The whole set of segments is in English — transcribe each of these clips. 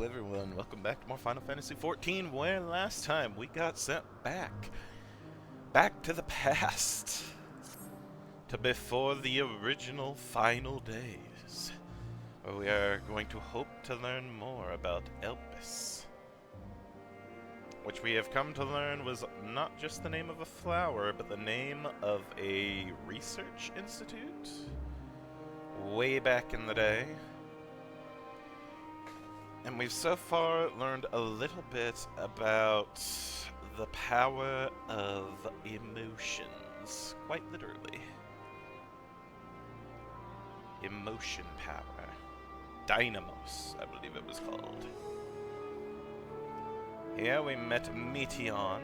everyone, welcome back to more Final Fantasy XIV, where last time we got sent back to the past, to before the original final days, where we are going to hope to learn more about Elpis, which we have come to learn was not just the name of a flower, but the name of a research institute, way back in the day. And we've so far learned a little bit about the power of emotions, quite literally. Emotion power. Dynamos, I believe it was called. Here we met Meteon,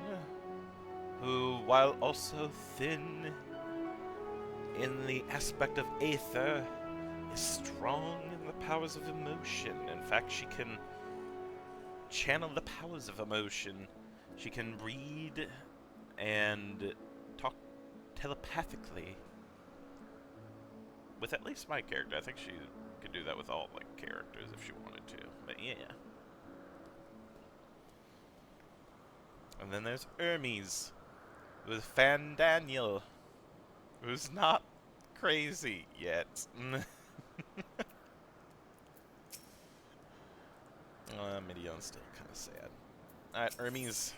who, while also thin in the aspect of aether, is strong in the powers of emotion. In fact, she can channel the powers of emotion. She can read and talk telepathically with at least my character. I think she could do that with all characters if she wanted to. But yeah. And then there's Hermes with Fan Daniel, who's not crazy yet. Mideon's still kind of sad. Alright, Hermes.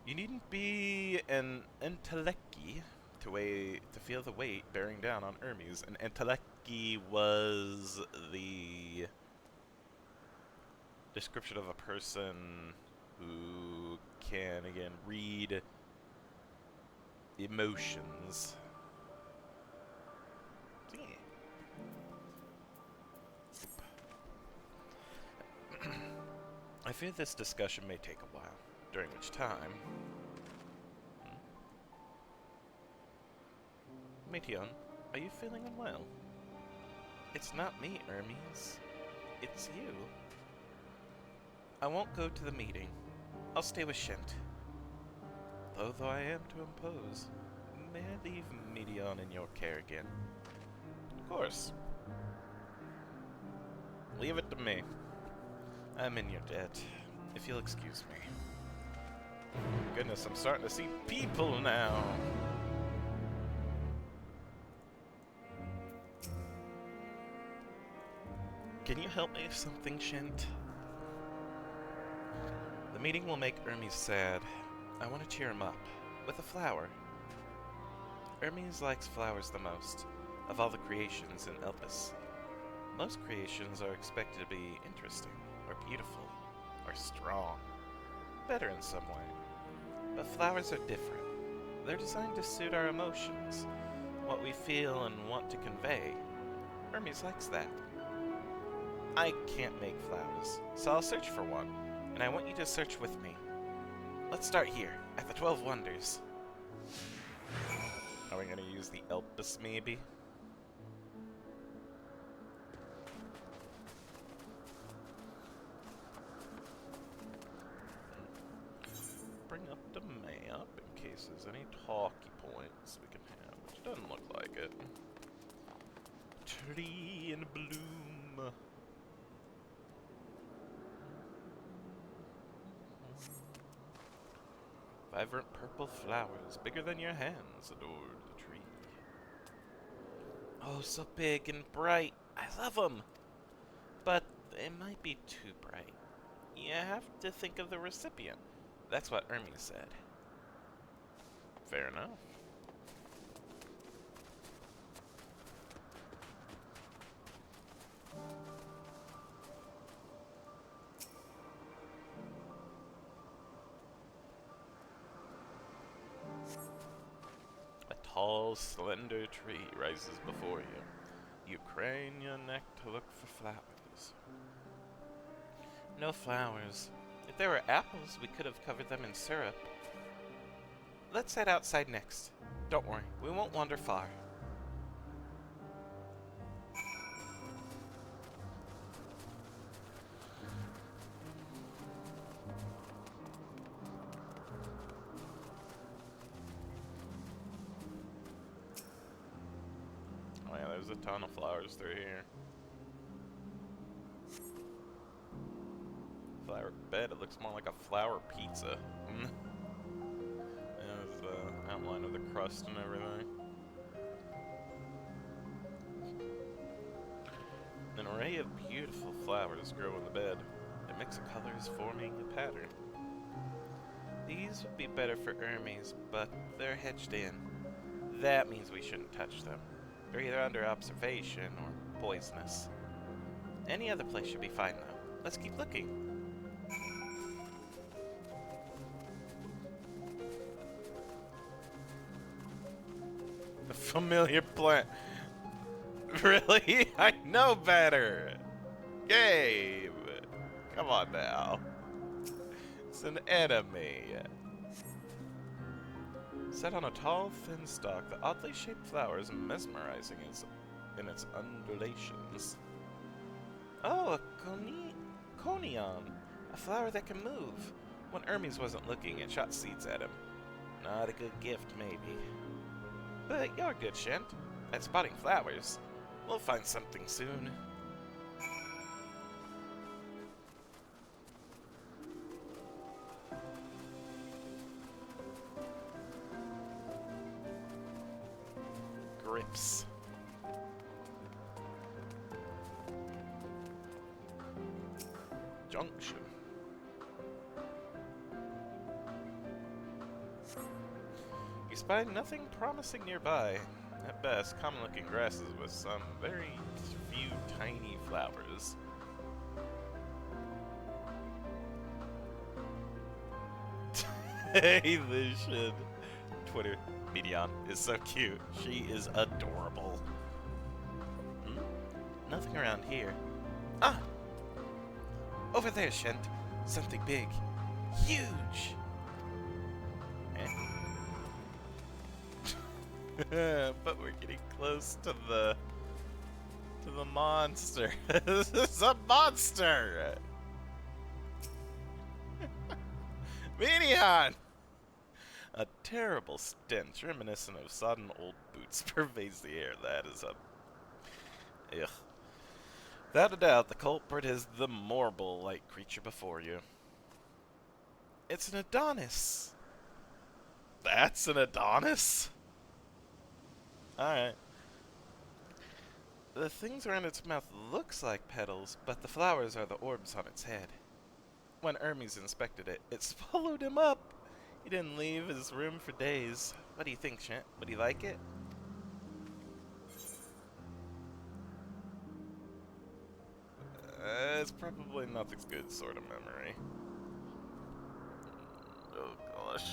You needn't be an entelechy to feel the weight bearing down on Hermes. An entelechy was the description of a person who can, again, read emotions. I fear this discussion may take a while, during which time... Meteon, are you feeling unwell? It's not me, Hermes. It's you. I won't go to the meeting. I'll stay with Shent. Though I am to impose, may I leave Meteon in your care again? Of course. Leave it to me. I'm in your debt, if you'll excuse me. Goodness, I'm starting to see people now. Can you help me with something, Shint? The meeting will make Hermes sad. I want to cheer him up. With a flower. Hermes likes flowers the most, of all the creations in Elpis. Most creations are expected to be interesting, or beautiful, or strong. Better in some way. But flowers are different. They're designed to suit our emotions, what we feel and want to convey. Hermes likes that. I can't make flowers, so I'll search for one, and I want you to search with me. Let's start here, at the 12 Wonders. Are we going to use the Elpis, maybe? Bring up the map in case there's any talkie points we can have, which doesn't look like it. Tree in bloom. Vibrant purple flowers, bigger than your hands, adored the tree. Oh, so big and bright. I love them. But it might be too bright. You have to think of the recipient. That's what Hermes said. Fair enough. A tall, slender tree rises before you. You crane your neck to look for flowers. No flowers. If there were apples, we could have covered them in syrup. Let's head outside next. Don't worry, we won't wander far. Oh yeah, there's a ton of flowers through here. flower bed. It looks more like a flower pizza. There's the outline of the crust and everything. An array of beautiful flowers grow in the bed. A mix of colors forming a pattern. These would be better for Hermes, but they're hedged in. That means we shouldn't touch them. They're either under observation or poisonous. Any other place should be fine, though. Let's keep looking. A familiar plant. Really? I know better! Gabe! Come on now. It's an enemy. Set on a tall, thin stalk, the oddly shaped flower is mesmerizing in its undulations. Oh, a conion. A flower that can move. When Hermes wasn't looking, it shot seeds at him. Not a good gift, maybe. But you're good, Shent. At spotting flowers. We'll find something soon. Grips. Junction. You spied nothing promising nearby. At best, common-looking grasses with some very few tiny flowers. Hey, Lucian. Twitter Medion is so cute. She is adorable. Nothing around here. Ah! Over there, Shent. Something big. Huge! But we're getting close to the monster. This is a monster! Medion! A terrible stench reminiscent of sodden old boots pervades the air. That is a... Ugh. Without a doubt, the culprit is the marble-like creature before you. It's an Adonis! That's an Adonis? Alright. The things around its mouth looks like petals, but the flowers are the orbs on its head. When Hermes inspected it, it swallowed him up! He didn't leave his room for days. What do you think, Shent? Would he like it? It's probably nothing's good sort of memory. Oh gosh.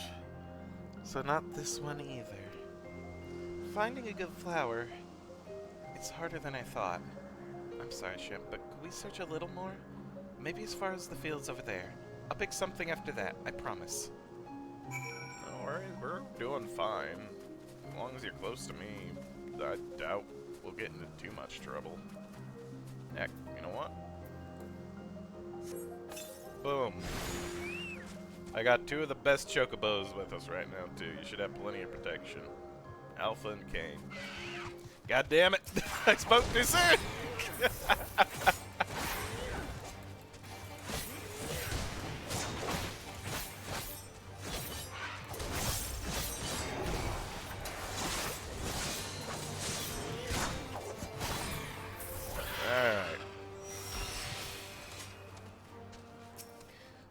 So not this one either. Finding a good flower, it's harder than I thought. I'm sorry, Shemp, but could we search a little more? Maybe as far as the fields over there. I'll pick something after that, I promise. Don't worry, we're doing fine. As long as you're close to me, I doubt we'll get into too much trouble. Heck, you know what? Boom. I got two of the best chocobos with us right now, too. You should have plenty of protection. Alpha and Kane. God damn it! I spoke too soon! Alright.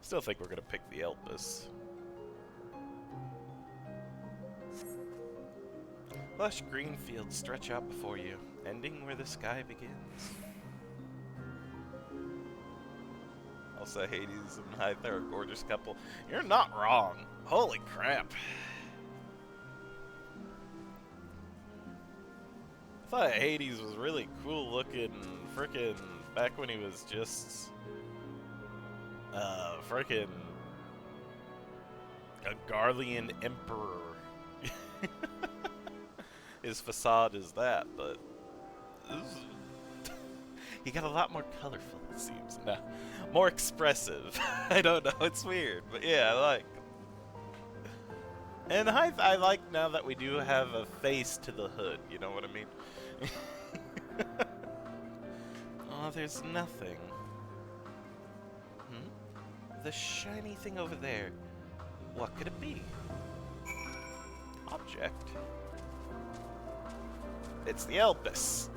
Still think we're gonna pick the Elpis. Lush green fields stretch out before you, ending where the sky begins. Also, Hades and Hythe are a gorgeous couple. You're not wrong. Holy crap. I thought Hades was really cool looking frickin' back when he was just frickin' a Garlean emperor. His facade is that, but he got a lot more colorful, it seems. No, more expressive. I don't know, it's weird, but yeah, I like. And I like now that we do have a face to the hood, you know what I mean? Oh, there's nothing. The shiny thing over there. What could it be? Object. It's the Elpis.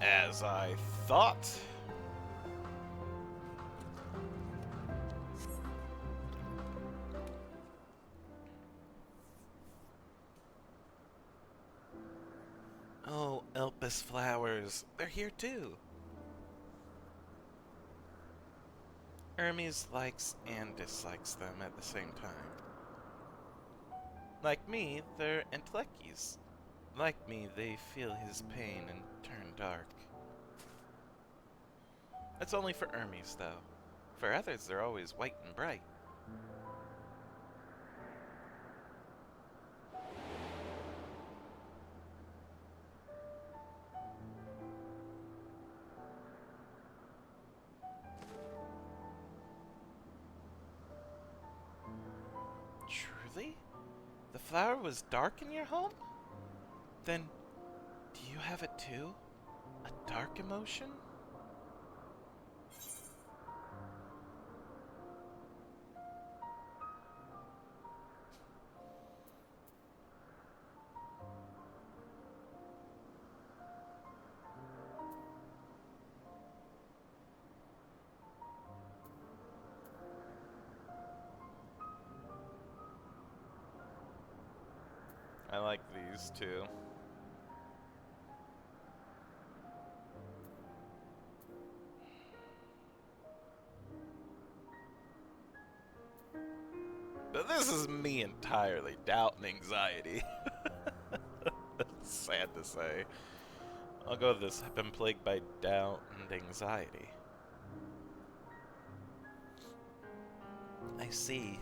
As I thought. Oh, Elpis flowers. They're here too. Hermes likes and dislikes them at the same time. Like me, they're Entelechies. Like me, they feel his pain and turn dark. That's only for Hermes, though. For others, they're always white and bright. Truly? The flower was dark in your home? Then, do you have it too? A dark emotion? I like these too. But this is me entirely, doubt and anxiety. Sad to say. I'll go with this. I've been plagued by doubt and anxiety. I see.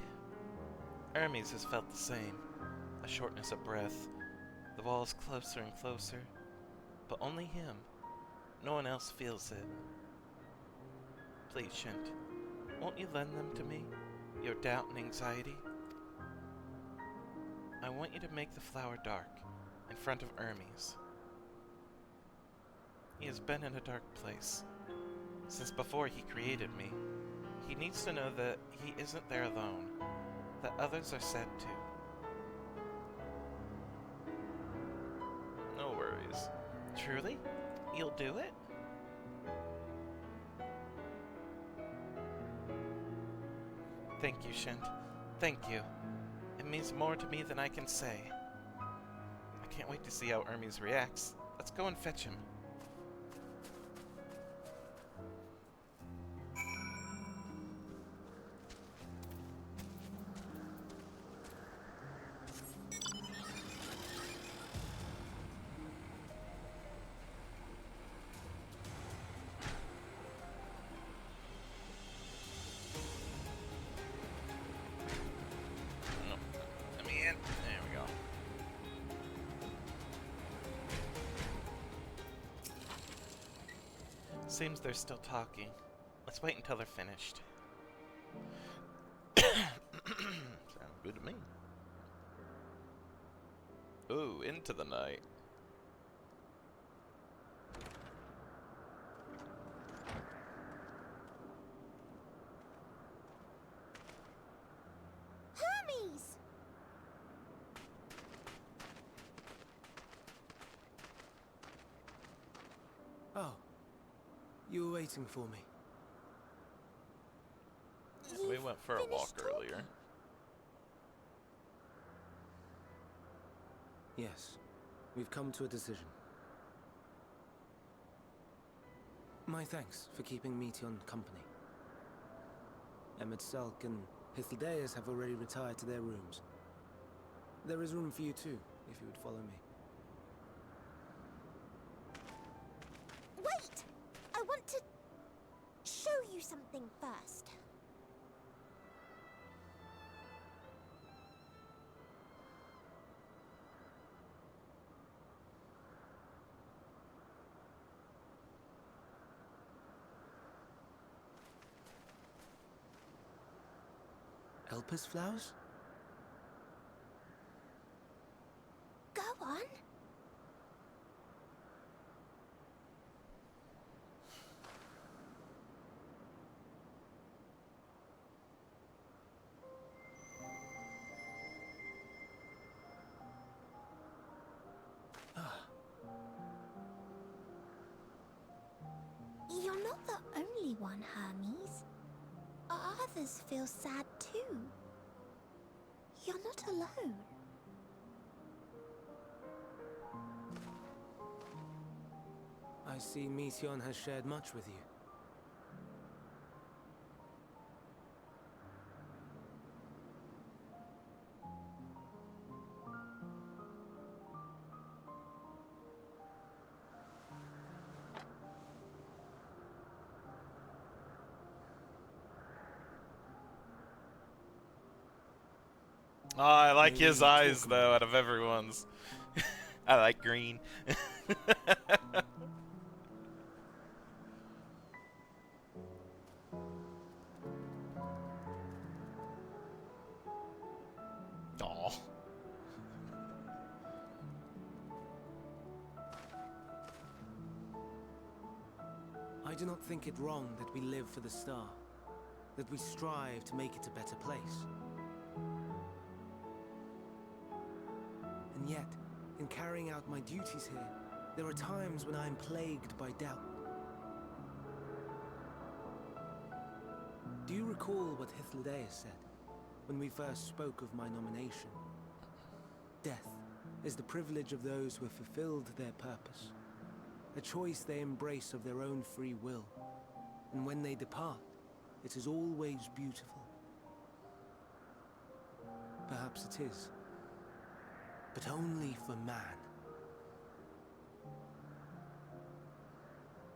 Hermes has felt the same. A shortness of breath. The walls closer and closer. But only him. No one else feels it. Please, Shint. Won't you lend them to me? Your doubt and anxiety? I want you to make the flower dark, in front of Hermes. He has been in a dark place, since before he created me. He needs to know that he isn't there alone, that others are sad too. No worries. Truly? You'll do it? Thank you, Shint. Thank you. It means more to me than I can say. I can't wait to see how Hermes reacts. Let's go and fetch him. Seems they're still talking. Let's wait until they're finished. Sounds good to me. Ooh, into the night. Hermes! Oh. You were waiting for me. We went for a walk earlier. Yes. We've come to a decision. My thanks for keeping Meteon company. Emmett Selk and Hitheldeus have already retired to their rooms. There is room for you too, if you would follow me. Wait! I want to show you something first. Elpis flowers? Go on. one, Hermes. Others feel sad too. You're not alone. I see Meteion has shared much with you. Oh, I like Maybe his talk eyes, about though, it. out of everyone's. I like green. Aw. I do not think it wrong that we live for the star, that we strive to make it a better place. And yet, in carrying out my duties here, there are times when I am plagued by doubt. Do you recall what Hythlodaeus said when we first spoke of my nomination? Death is the privilege of those who have fulfilled their purpose, a choice they embrace of their own free will, and when they depart, it is always beautiful. Perhaps it is, but only for man.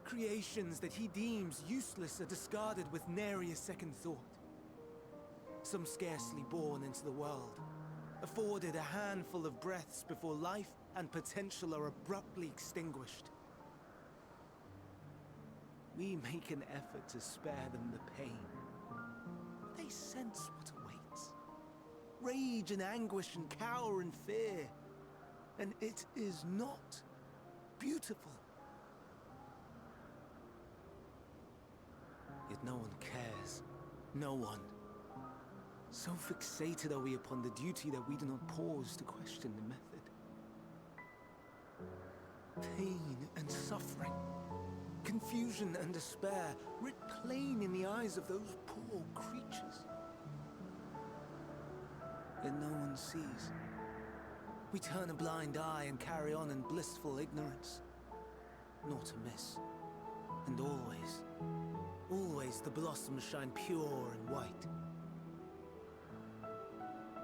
Creations that he deems useless are discarded with nary a second thought. Some scarcely born into the world, afforded a handful of breaths before life and potential are abruptly extinguished. We make an effort to spare them the pain. They sense what awaits. Rage and anguish and cower and fear. And it is not beautiful. Yet no one cares. No one. So fixated are we upon the duty that we do not pause to question the method. Pain and suffering, confusion and despair, writ plain in the eyes of those poor creatures. Yet no one sees. We turn a blind eye and carry on in blissful ignorance. Not amiss. And always, always the blossoms shine pure and white.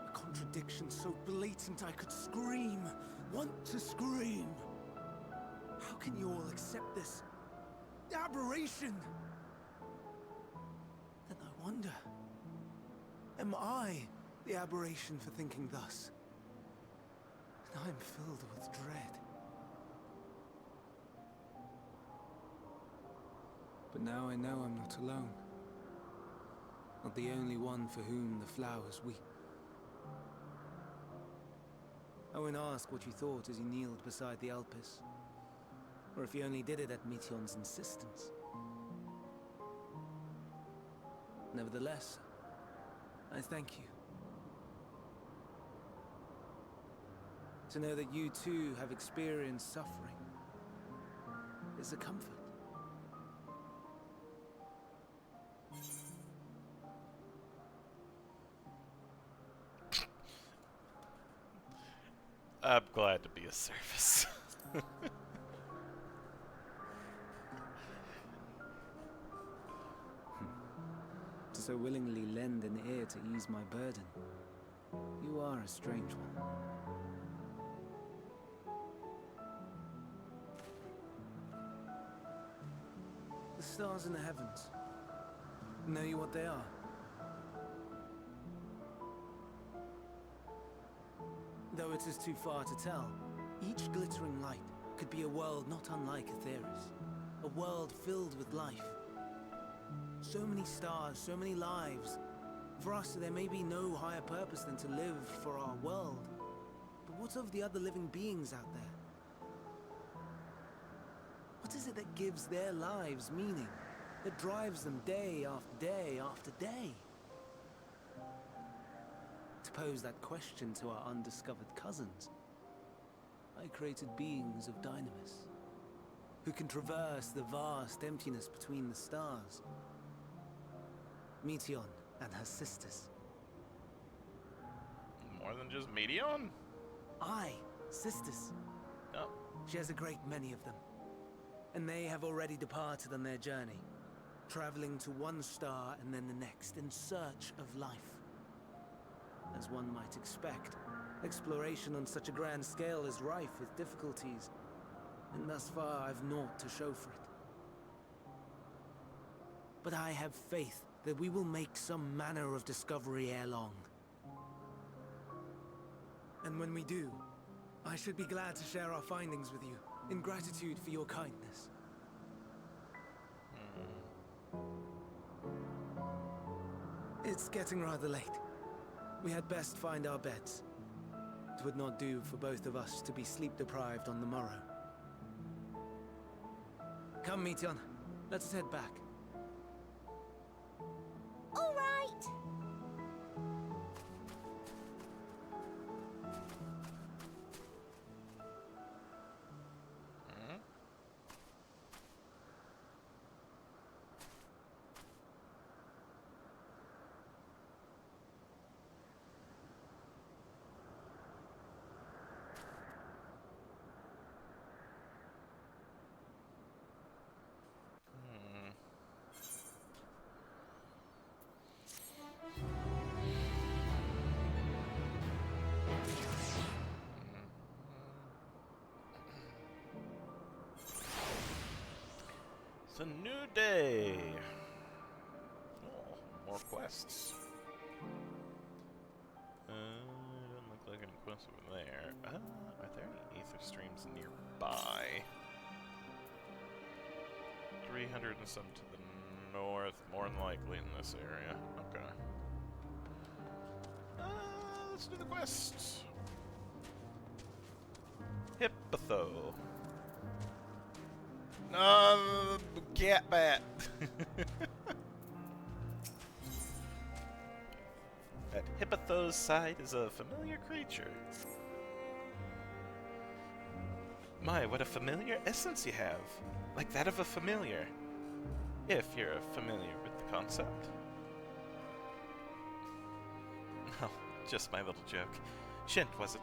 A contradiction so blatant I could scream, want to scream. How can you all accept this aberration? Then I wonder, am I the aberration for thinking thus? And I am filled with dread. But now I know I'm not alone. Not the only one for whom the flowers weep. I won't ask what you thought as you kneeled beside the Elpis, or if you only did it at Meteion's insistence. Nevertheless, I thank you. To know that you too have experienced suffering is a comfort. I'm glad to be of service. To so willingly lend an ear to ease my burden, you are a strange one. The stars in the heavens. Know you what they are? Though it is too far to tell, each glittering light could be a world not unlike Aetheris. A world filled with life. So many stars, so many lives. For us, there may be no higher purpose than to live for our world. But what of the other living beings out there? What is it that gives their lives meaning? That drives them day after day after day? To pose that question to our undiscovered cousins, I created beings of Dynamis, who can traverse the vast emptiness between the stars Meteon and her sisters. More than just Meteon? Aye, sisters. No. She has a great many of them. And they have already departed on their journey, traveling to one star and then the next in search of life. As one might expect, exploration on such a grand scale is rife with difficulties, and thus far I've naught to show for it. But I have faith that we will make some manner of discovery ere long. And when we do, I should be glad to share our findings with you, in gratitude for your kindness. It's getting rather late. We had best find our beds. It would not do for both of us to be sleep-deprived on the morrow. Come, Meteon. Let's head back. All right. It's a new day. Oh, more quests. Doesn't look like any quests over there. Are there any ether streams nearby? 300 and some to the north, more than likely in this area. Okay. Let's do the quest. Hippotho. Cat bat. At Hippotho's side is a familiar creature. My, what a familiar essence you have. Like that of a familiar. If you're familiar with the concept. Oh, just my little joke. Shint, was it?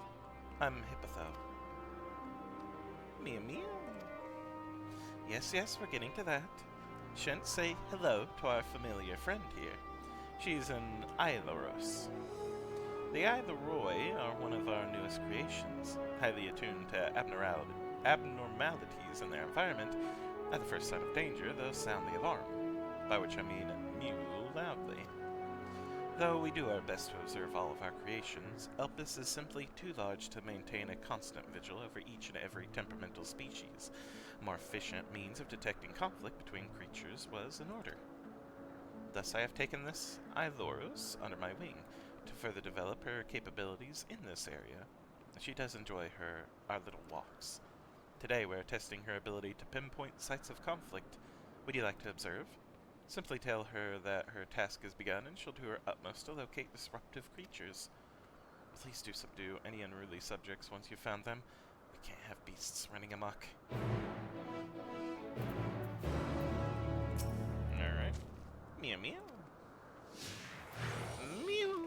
I'm Hippotho. Meow meow. Yes, yes, we're getting to that. Shint, say hello to our familiar friend here. She's an Aileros. The Aileroi are one of our newest creations, highly attuned to abnormalities in their environment. At the first sign of danger, they'll sound the alarm, by which I mean mew loudly. Though we do our best to observe all of our creations, Elpis is simply too large to maintain a constant vigil over each and every temperamental species. A more efficient means of detecting conflict between creatures was in order. Thus I have taken this Aileros under my wing to further develop her capabilities in this area. She does enjoy our little walks. Today we are testing her ability to pinpoint sites of conflict. Would you like to observe? Simply tell her that her task has begun and she'll do her utmost to locate disruptive creatures. Please do subdue any unruly subjects once you've found them. We can't have beasts running amok. Alright. Meow meow. Mew!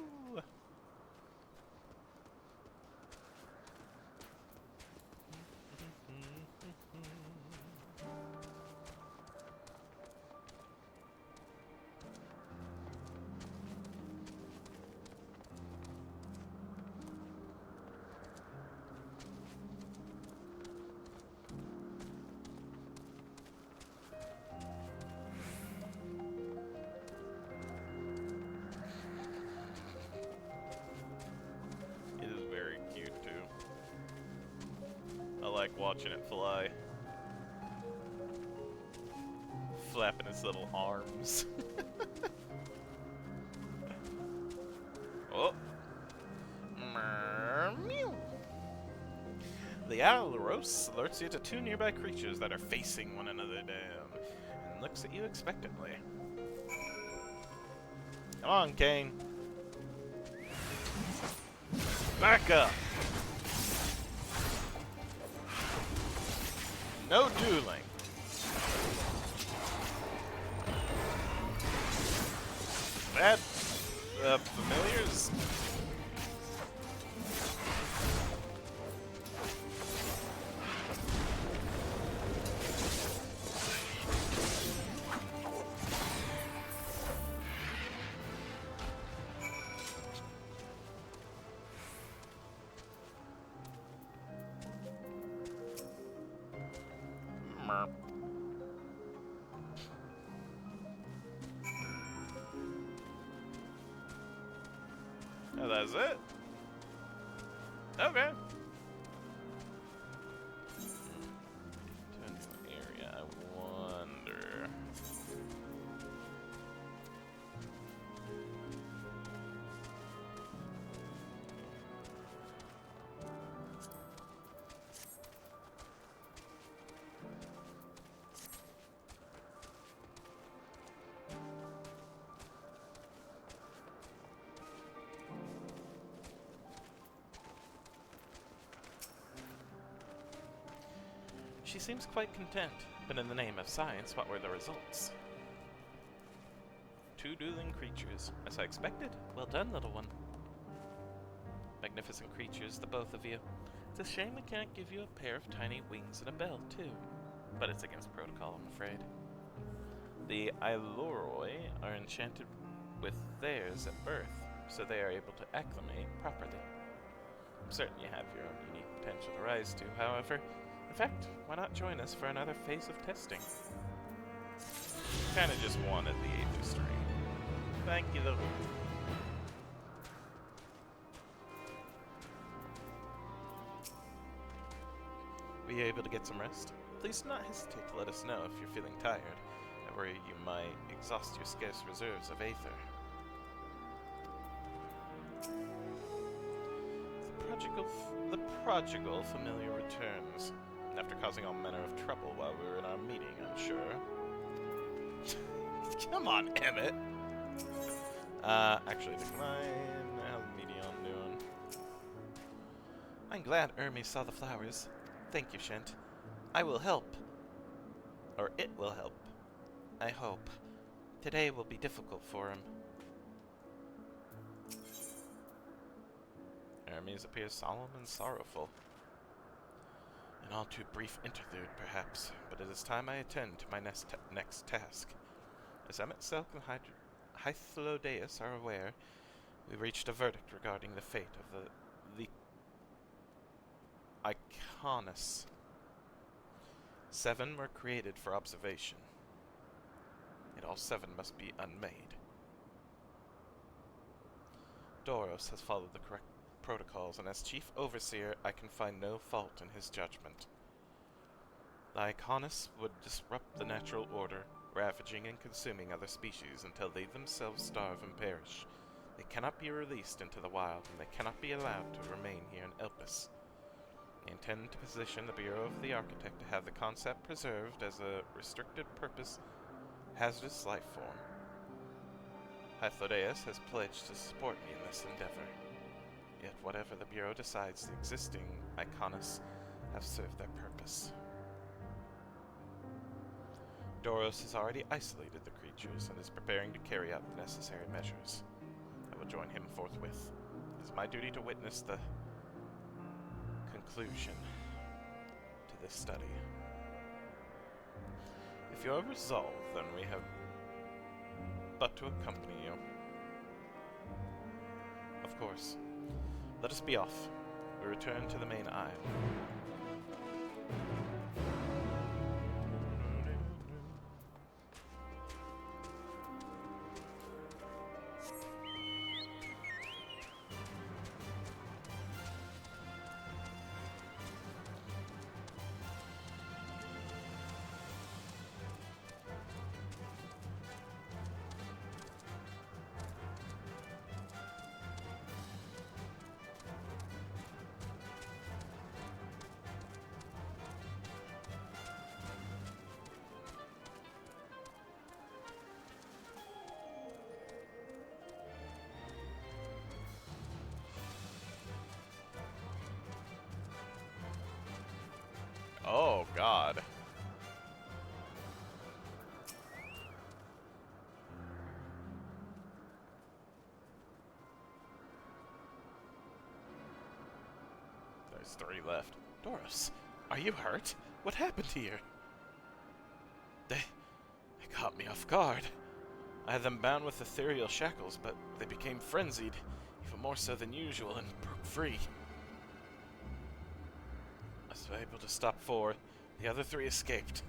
I like watching it fly. Flapping its little arms. Oh. Meow. The Aileros alerts you to two nearby creatures that are facing one another down, and looks at you expectantly. Come on, Kane. Back up. No dueling. bad familiars. Merp. Oh, that's it? Okay. To a new area, I wonder. She seems quite content, but in the name of science, what were the results? 2 dueling creatures, as I expected. Well done, little one. Magnificent creatures, the both of you. It's a shame we can't give you a pair of tiny wings and a bell, too. But it's against protocol, I'm afraid. The Iloroi are enchanted with theirs at birth, so they are able to acclimate properly. I'm certain you have your own unique potential to rise to, however. In fact, why not join us for another phase of testing? Kinda just wanted the age of strain. Thank you, though. Were you able to get some rest? Please do not hesitate to let us know if you're feeling tired. I worry you might exhaust your scarce reserves of aether. The prodigal familiar returns. After causing all manner of trouble while we were in our meeting, I'm sure. Come on, Emmett! Actually, decline. How's Medion doing? I'm glad Hermes saw the flowers. Thank you, Shent. I will help. Or it will help. I hope. Today will be difficult for him. Hermes appears solemn and sorrowful. An all too brief interlude, perhaps, but it is time I attend to my next task. As Emmett Selk and Hythlodaeus are aware, we reached a verdict regarding the fate of the Iconus. 7 were created for observation, and all 7 must be unmade. Doros has followed the correct protocols, and as chief overseer, I can find no fault in his judgment. The Iconus would disrupt the natural order, ravaging and consuming other species until they themselves starve and perish. They cannot be released into the wild, and they cannot be allowed to remain here in Elpis. I intend to position the Bureau of the Architect to have the concept preserved as a restricted purpose hazardous life form. Hythlodaeus has pledged to support me in this endeavor. Yet whatever the Bureau decides, the existing Iconus have served their purpose. Doros has already isolated the creatures and is preparing to carry out the necessary measures. I will join him forthwith. It is my duty to witness the conclusion to this study. If you are resolved, then we have but to accompany you. Of course. Let us be off. We return to the main isle. Oh, God. There's 3 left. Doros, are you hurt? What happened here? They caught me off guard. I had them bound with ethereal shackles, but they became frenzied, even more so than usual, and broke free. I was able to stop 4. The other 3 escaped.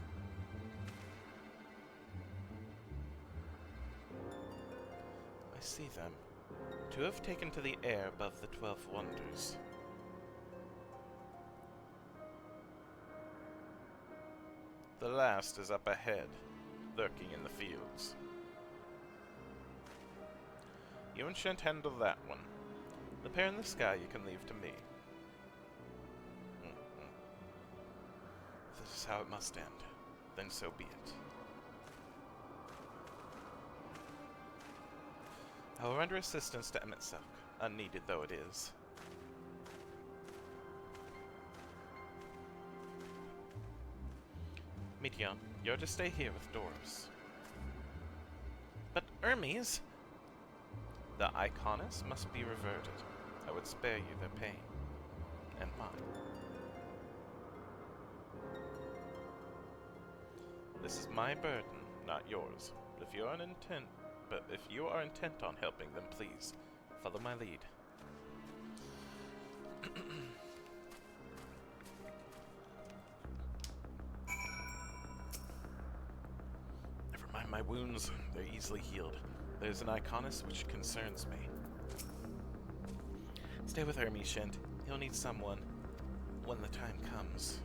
I see them. 2 have taken to the air above the 12 Wonders. The last is up ahead, lurking in the fields. You and Shent handle that one. The pair in the sky you can leave to me. If this is how it must end, then so be it. I will render assistance to XIV, unneeded though it is. Meteion, you're to stay here with Doros. But Hermes! The Iconis must be reverted. I would spare you their pain. And mine. This is my burden, not yours. But if you are intent on helping them, please follow my lead. Never mind my wounds, they're easily healed. There's an Iconis which concerns me. Stay with Hermes, Shent. He'll need someone when the time comes.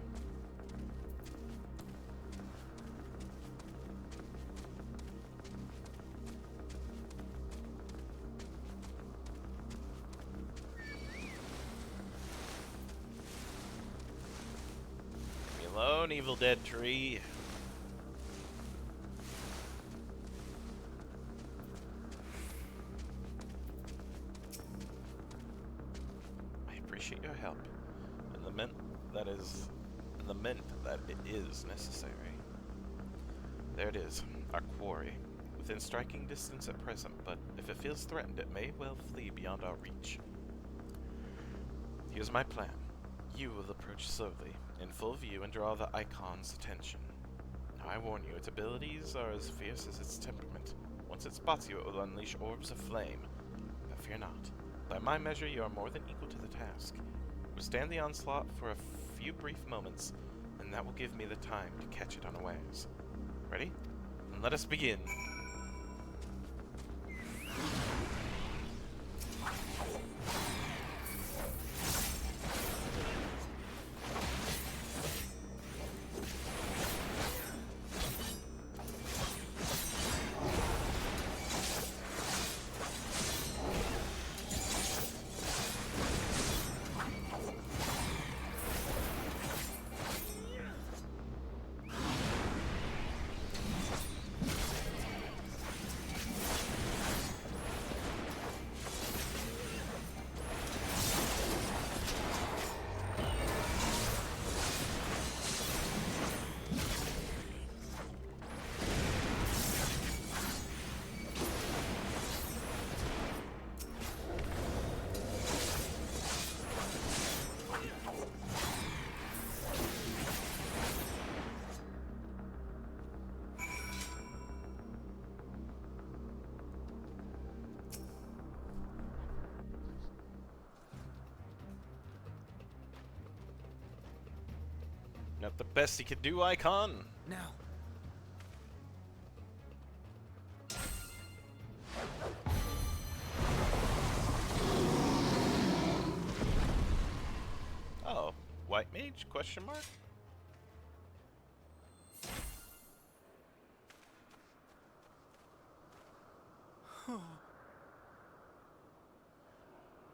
Leave me alone, evil dead tree. Appreciate your help, and the lament that it is necessary. There it is, our quarry, within striking distance at present, but if it feels threatened, it may well flee beyond our reach. Here's my plan. You will approach slowly, in full view, and draw the Icon's attention. Now I warn you, its abilities are as fierce as its temperament. Once it spots you, it will unleash orbs of flame. But fear not. By my measure, you are more than equal to the task. Withstand the onslaught for a few brief moments, and that will give me the time to catch it unawares. Ready? Then let us begin. Not the best he could do, Icon. Now. Oh, white mage? Question mark? Oh.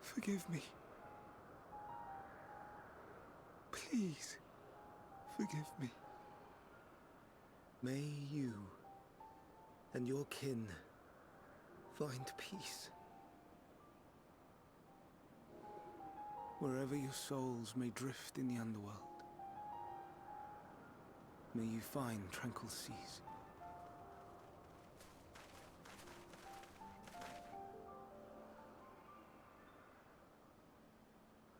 Forgive me. Please, forgive me. May you and your kin find peace. Wherever your souls may drift in the underworld, may you find tranquil seas.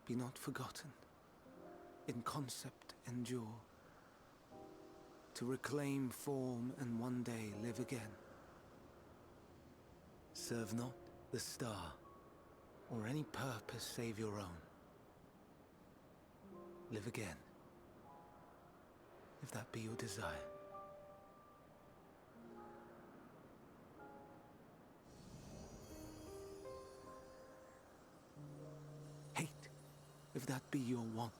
Be not forgotten, in concept endure, to reclaim form and one day live again. Serve not the star, or any purpose save your own. Live again, if that be your desire. Hate, if that be your want.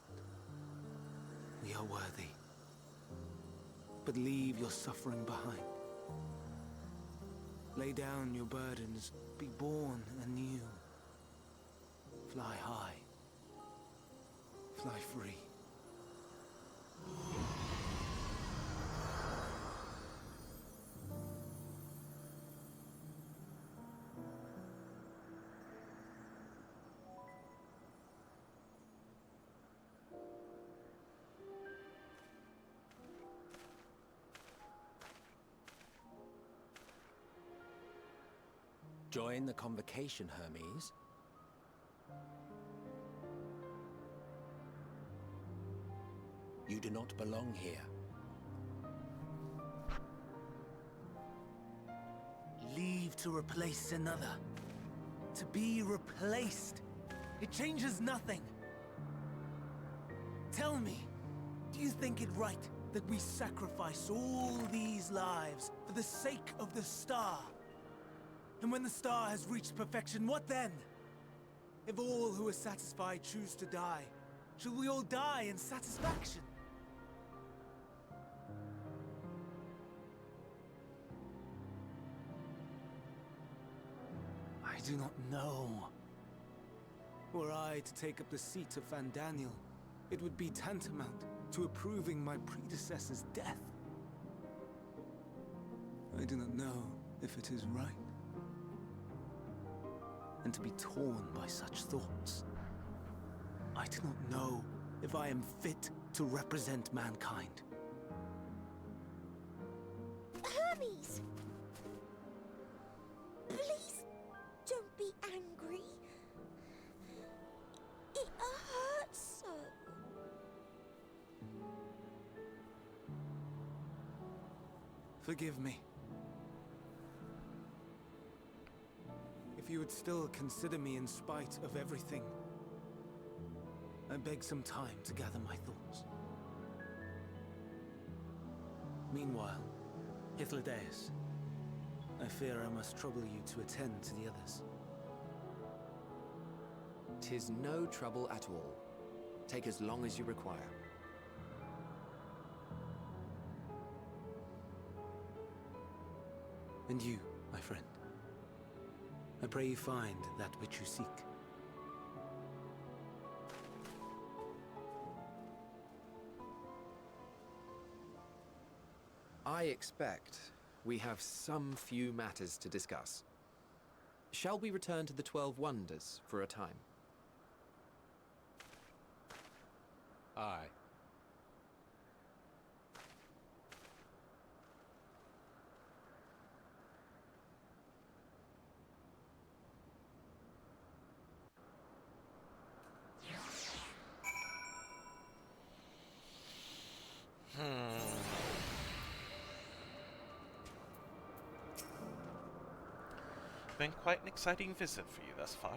We are worthy. But leave your suffering behind. Lay down your burdens, be born anew. Fly high, fly free. Join the convocation, Hermes. You do not belong here. Leave to replace another. To be replaced. It changes nothing. Tell me, do you think it right that we sacrifice all these lives for the sake of the star? And when the star has reached perfection, what then? If all who are satisfied choose to die, shall we all die in satisfaction? I do not know. Were I to take up the seat of Fandaniel, it would be tantamount to approving my predecessor's death. I do not know if it is right. And to be torn by such thoughts. I do not know if I am fit to represent mankind. Hermes! Please don't be angry. It hurts so. Forgive me. If you would still consider me in spite of everything, I beg some time to gather my thoughts. Meanwhile, Hythlodaeus, I fear I must trouble you to attend to the others. 'Tis no trouble at all. Take as long as you require. And you, my friend, I pray you find that which you seek. I expect we have some few matters to discuss. Shall we return to the 12 Wonders for a time? Aye. Been quite an exciting visit for you thus far.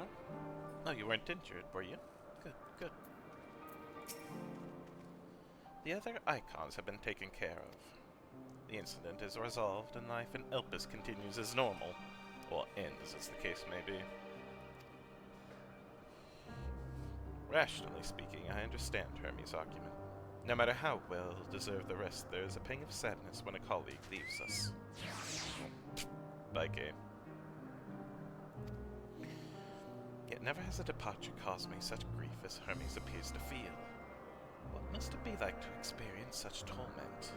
Oh, you weren't injured, were you? Good, good. The other icons have been taken care of. The incident is resolved, and life in Elpis continues as normal. Or ends, as the case may be. Rationally speaking, I understand Hermes' argument. No matter how well deserved the rest, there is a pang of sadness when a colleague leaves us. Bye, game. Yet never has a departure caused me such grief as Hermes appears to feel. What must it be like to experience such torment?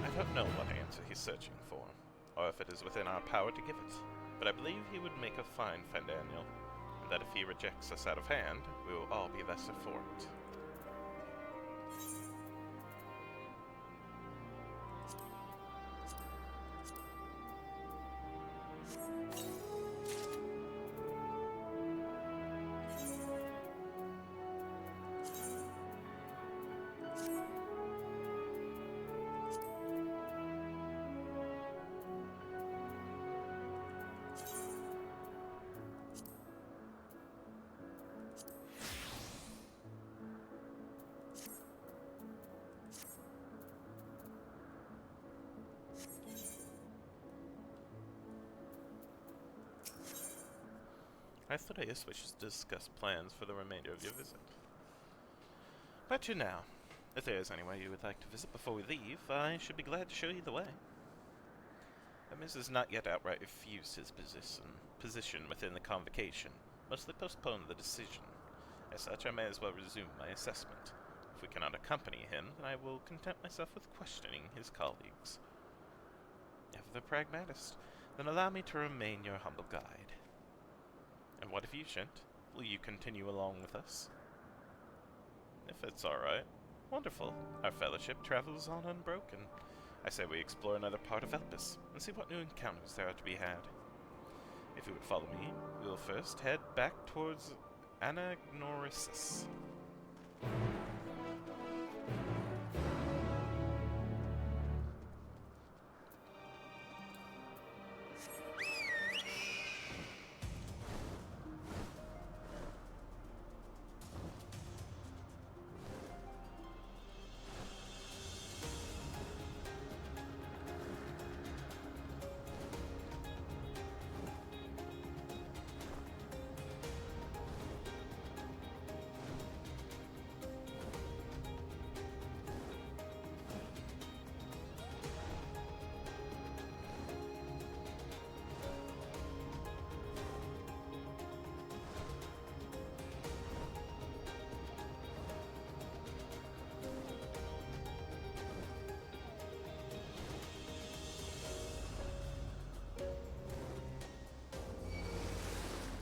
I don't know what answer he's searching for, or if it is within our power to give it, but I believe he would make a fine Fandaniel, and that if he rejects us out of hand, we will all be lesser for it. Hythlodaeus wishes to discuss plans for the remainder of your visit. But you now. If there is anywhere you would like to visit before we leave, I should be glad to show you the way. Hermes has not yet outright refused his position within the convocation, mostly postponed the decision. As such, I may as well resume my assessment. If we cannot accompany him, then I will content myself with questioning his colleagues. Ever the pragmatist, then allow me to remain your humble guide. And what if you shan't? Will you continue along with us? If it's alright. Wonderful. Our fellowship travels on unbroken. I say we explore another part of Elpis, and see what new encounters there are to be had. If you would follow me, we will first head back towards Anagnorisis.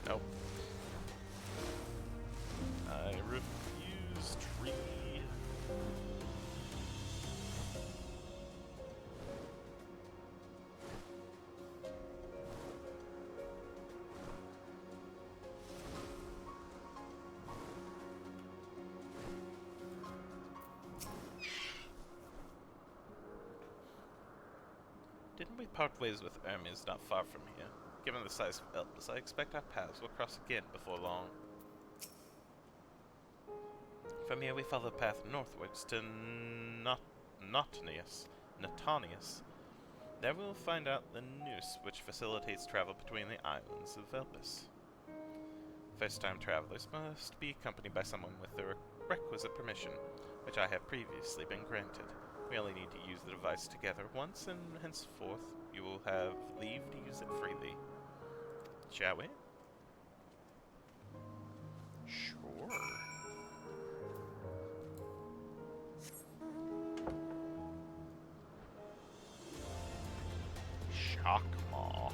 Nope. I refuse, tree. Didn't we part ways with Hermes not far from here? Given the size of Elpis, I expect our paths will cross again before long. From here we follow the path northwards to Notanius. There we will find out the noose which facilitates travel between the islands of Elpis. First-time travelers must be accompanied by someone with the requisite permission, which I have previously been granted. We only need to use the device together once, and henceforth you will have leave to use it freely. Shall we? Sure. Shockmaw.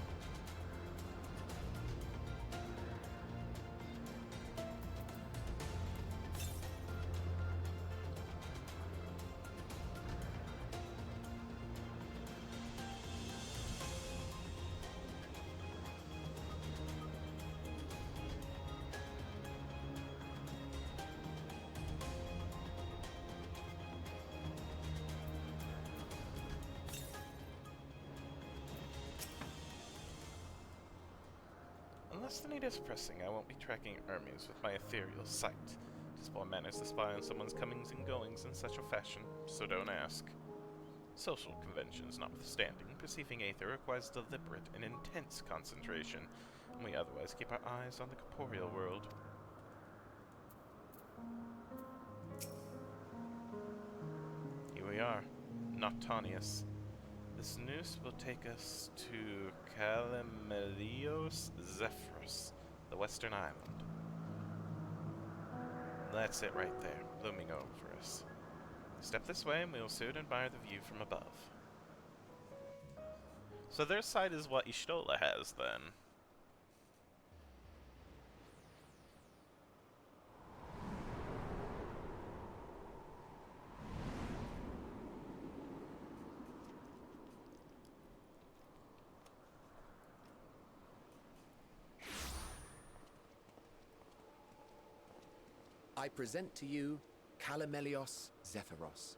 Unless the need is pressing, I won't be tracking Hermes with my ethereal sight. It is poor manners to spy on someone's comings and goings in such a fashion, so don't ask. Social conventions notwithstanding, perceiving aether requires deliberate and intense concentration, and we otherwise keep our eyes on the corporeal world. Here we are, Noctanius. This noose will take us to Calamelios Zephyros, the western island. That's it right there, looming over us. Step this way and we will soon admire the view from above. So their side is what Y'shtola has, then. I present to you Calamelios Zephyros.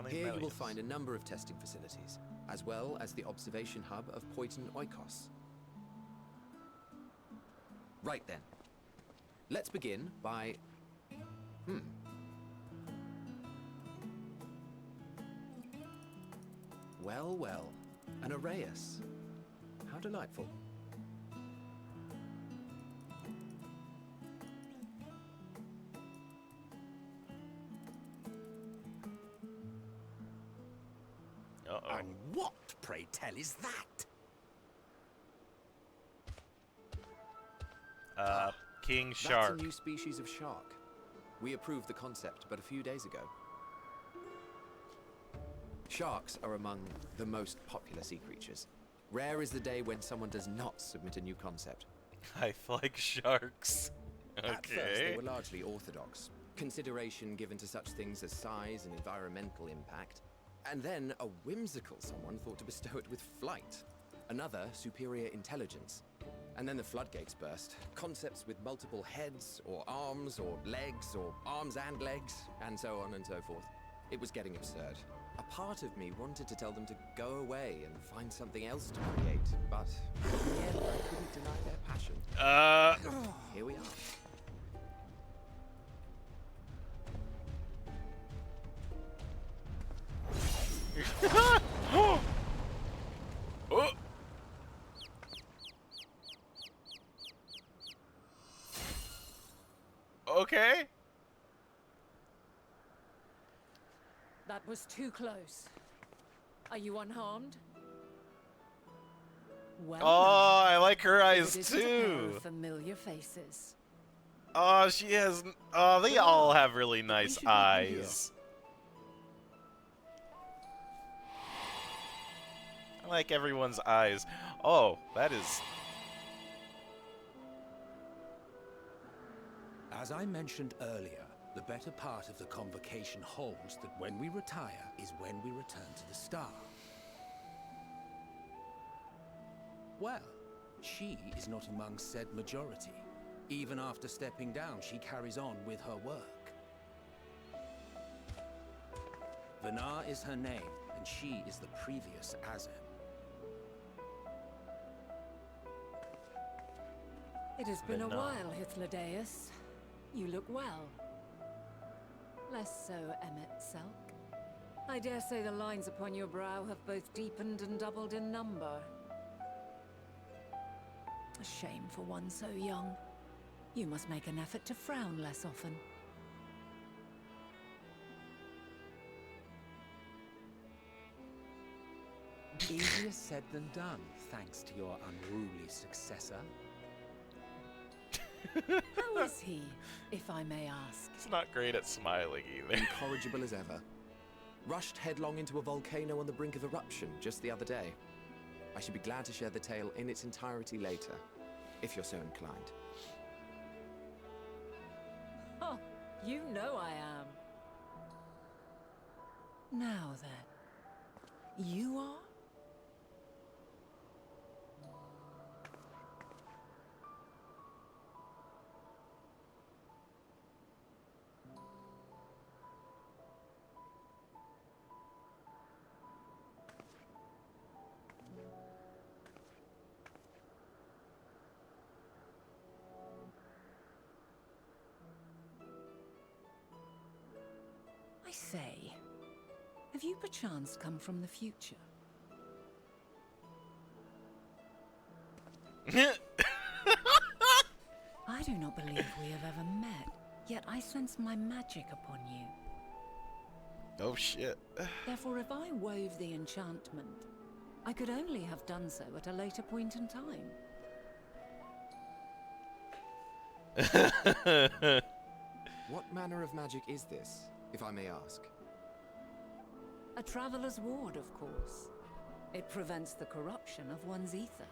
Here you will find a number of testing facilities, as well as the observation hub of Poiton Oikos. Right then. Let's begin by... Well, well. An Arraius. How delightful. And what, pray tell, is that? King Shark. That's a new species of shark. We approved the concept but a few days ago. Sharks are among the most popular sea creatures. Rare is the day when someone does not submit a new concept. I like sharks. At first, they Okay. were largely orthodox. Consideration given to such things as size and environmental impact. And then a whimsical someone thought to bestow it with flight. Another, superior intelligence. And then the floodgates burst. Concepts with multiple heads, or arms and legs, and so on and so forth. It was getting absurd. A part of me wanted to tell them to go away and find something else to create, but in the end, I couldn't deny their passion. Here we are. Oh. Okay. That was too close. Are you unharmed? Well, Oh, I like her now, eyes it isn't a pair too. of familiar faces. Oh, she has. Oh, they all have really nice should meet you here. eyes. I like everyone's eyes. Oh, that is. As I mentioned earlier, the better part of the convocation holds that when we retire is when we return to the star. Well, she is not among said majority. Even after stepping down, she carries on with her work. Vanar is her name, and she is the previous Azem. It has been a But no. while, Hythlodaeus. You look well. Less so, Emmett Selk. I dare say the lines upon your brow have both deepened and doubled in number. A shame for one so young. You must make an effort to frown less often. Easier said than done, thanks to your unruly successor. How is he, if I may ask? He's not great at smiling either. Incorrigible as ever. Rushed headlong into a volcano on the brink of eruption just the other day. I should be glad to share the tale in its entirety later, if you're so inclined. Oh, you know I am. Now then, you are? I say, have you perchance come from the future? I do not believe we have ever met, yet I sense my magic upon you. Oh shit. Therefore, if I wove the enchantment, I could only have done so at a later point in time. What manner of magic is this, if I may ask? A traveler's ward, of course. It prevents the corruption of one's ether.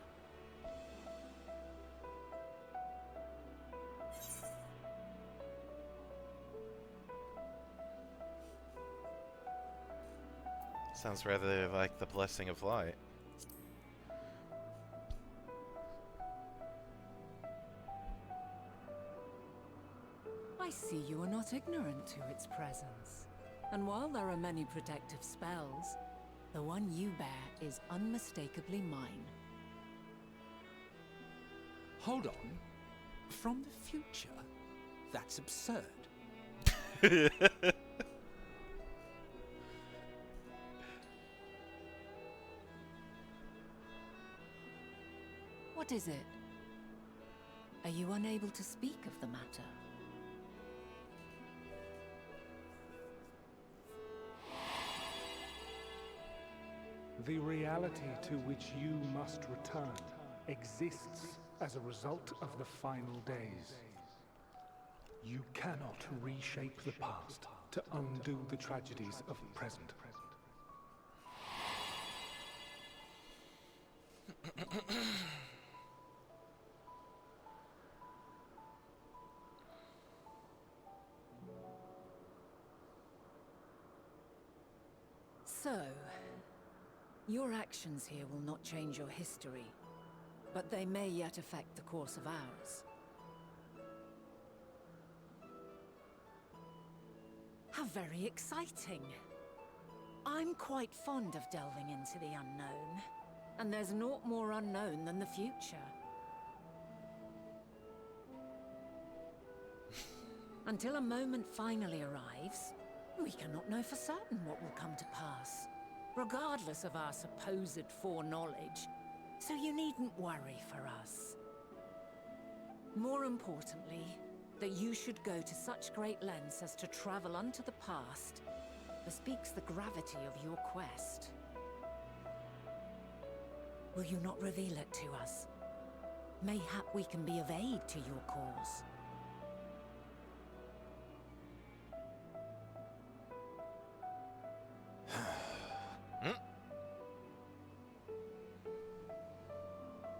Sounds rather like the blessing of light. I see you are not ignorant to its presence. And while there are many protective spells, the one you bear is unmistakably mine. Hold on. From the future? That's absurd. What is it? Are you unable to speak of the matter? The reality to which you must return exists as a result of the final days. You cannot reshape the past to undo the tragedies of the present. So, your actions here will not change your history, but they may yet affect the course of ours. How very exciting! I'm quite fond of delving into the unknown, and there's naught more unknown than the future. Until a moment finally arrives, we cannot know for certain what will come to pass, regardless of our supposed foreknowledge, so you needn't worry for us. More importantly, that you should go to such great lengths as to travel unto the past bespeaks the gravity of your quest. Will you not reveal it to us? Mayhap we can be of aid to your cause.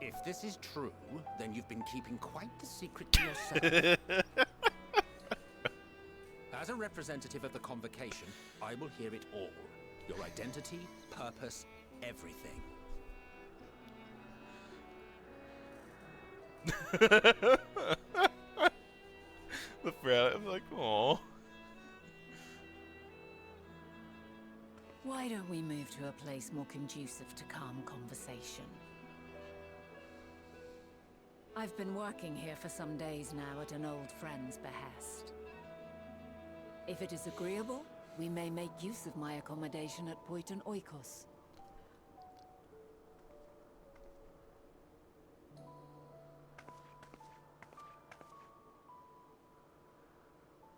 If this is true, then you've been keeping quite the secret to yourself. As a representative of the Convocation, I will hear it all. Your identity, purpose, everything. The frown, I'm like, oh. Why don't we move to a place more conducive to calm conversation? I've been working here for some days now at an old friend's behest. If it is agreeable, we may make use of my accommodation at Poiton Oikos.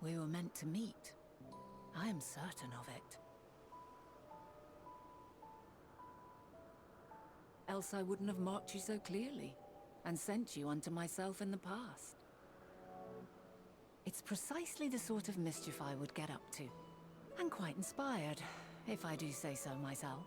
We were meant to meet. I am certain of it. Else I wouldn't have marked you so clearly, and sent you unto myself in the past. It's precisely the sort of mischief I would get up to, and quite inspired, if I do say so myself.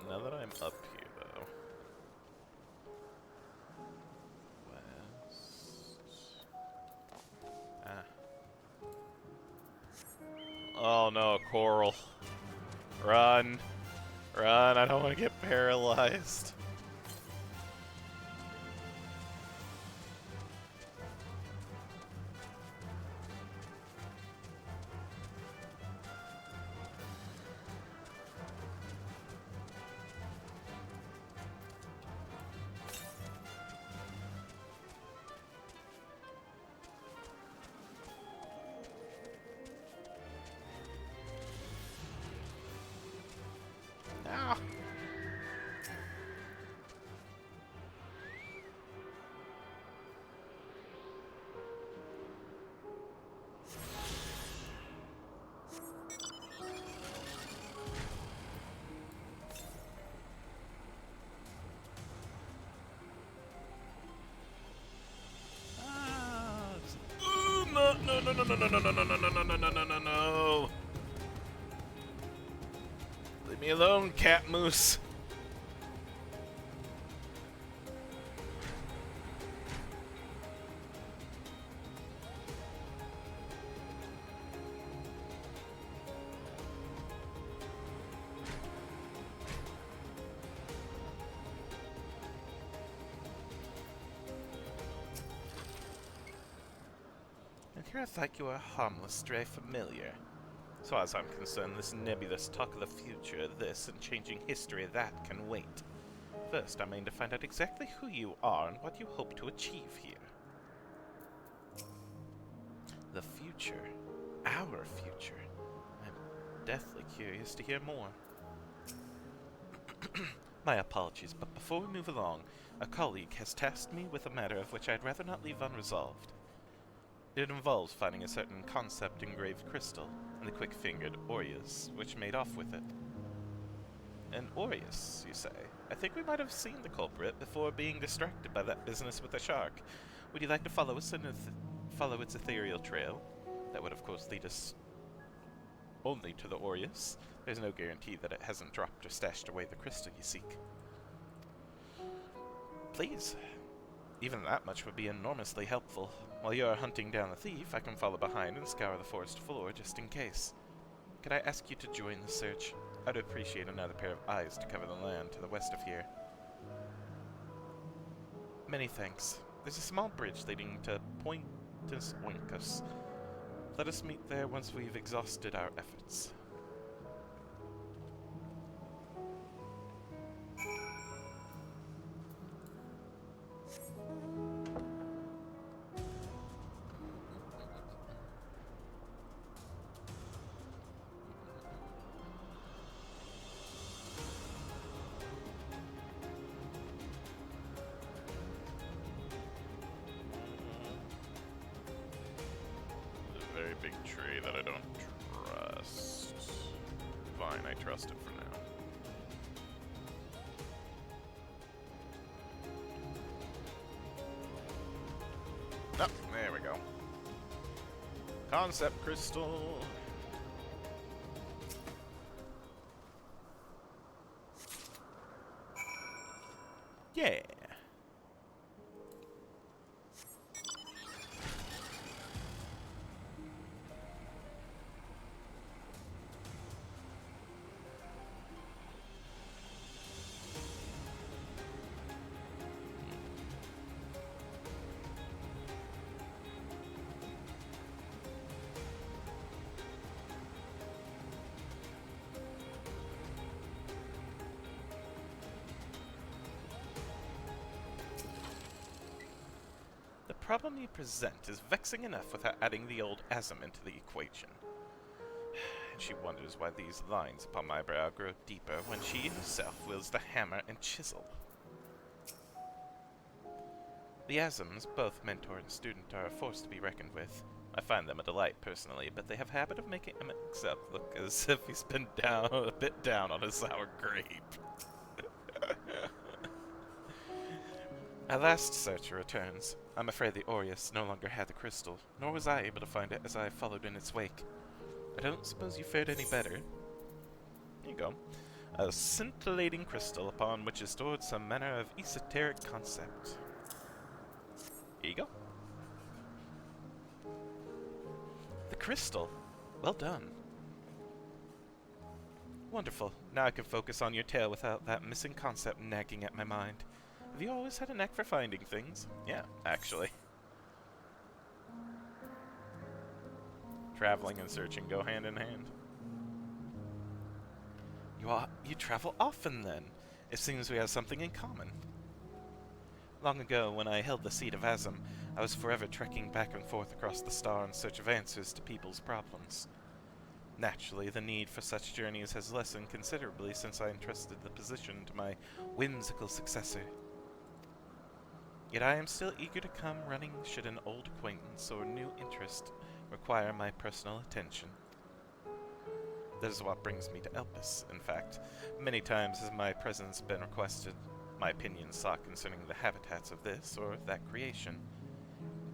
Now that I'm up here, though. West. Ah. Oh no, Coral. Run. Run, I don't want to get paralyzed. Ow. No, no, no, no, no, no, no, no, no, no, no, no, no, no, no, no. Leave me alone, cat moose. And here I thought you were a harmless stray familiar. So as I'm concerned, this nebulous talk of the future, this, and changing history, that can wait. First, I mean to find out exactly who you are and what you hope to achieve here. The future. Our future. I'm deathly curious to hear more. My apologies, but before we move along, a colleague has tasked me with a matter of which I'd rather not leave unresolved. It involves finding a certain concept engraved crystal, and the quick-fingered Aureus, which made off with it. An Aureus, you say? I think we might have seen the culprit before being distracted by that business with the shark. Would you like to follow us and follow its ethereal trail? That would, of course, lead us only to the Aureus. There's no guarantee that it hasn't dropped or stashed away the crystal you seek. Please. Even that much would be enormously helpful. While you are hunting down the thief, I can follow behind and scour the forest floor just in case. Could I ask you to join the search? I'd appreciate another pair of eyes to cover the land to the west of here. Many thanks. There's a small bridge leading to Pointus Oincus. Let us meet there once we've exhausted our efforts. Big tree that I don't trust. Fine, I trust it for now. Oh, there we go. Concept crystal. Yeah. The problem you present is vexing enough without adding the old asm into the equation. And she wonders why these lines upon my brow grow deeper when she herself wields the hammer and chisel. The asms, both mentor and student, are a force to be reckoned with. I find them a delight personally, but they have a habit of making Mxep look as if he's been a bit down on a sour grape. Our last searcher returns. I'm afraid the Aureus no longer had the crystal, nor was I able to find it as I followed in its wake. I don't suppose you fared any better. Here you go. A scintillating crystal upon which is stored some manner of esoteric concept. Here you go. The crystal! Well done. Wonderful. Now I can focus on your tale without that missing concept nagging at my mind. Have you always had a knack for finding things? Yeah, actually. Traveling and searching go hand in hand. You travel often, then. It seems we have something in common. Long ago, when I held the seat of Asm, I was forever trekking back and forth across the star in search of answers to people's problems. Naturally, the need for such journeys has lessened considerably since I entrusted the position to my whimsical successor. Yet I am still eager to come running should an old acquaintance or new interest require my personal attention. That is what brings me to Elpis, in fact. Many times has my presence been requested, my opinion sought concerning the habitats of this or that creation.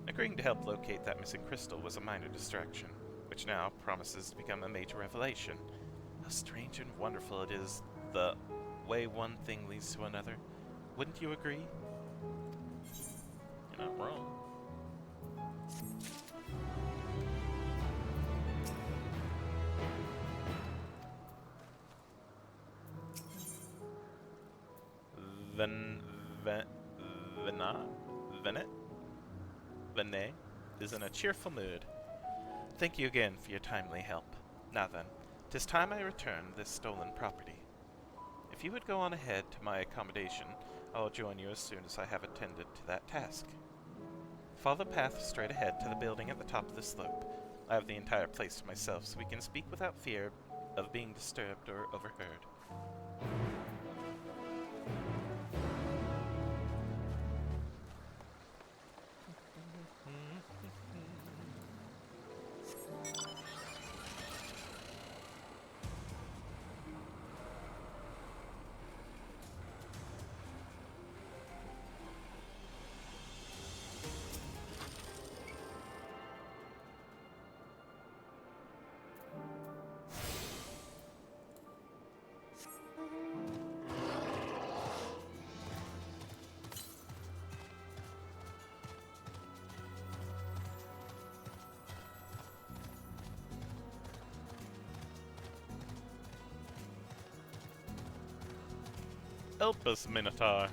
Agreeing to help locate that missing crystal was a minor distraction, which now promises to become a major revelation. How strange and wonderful it is, the way one thing leads to another. Wouldn't you agree? You're not wrong. Venet is in a cheerful mood. Thank you again for your timely help. Now then, 'tis time I return this stolen property. If you would go on ahead to my accommodation, I will join you as soon as I have attended to that task. Follow the path straight ahead to the building at the top of the slope. I have the entire place to myself, so we can speak without fear of being disturbed or overheard. Help us, Minotaur.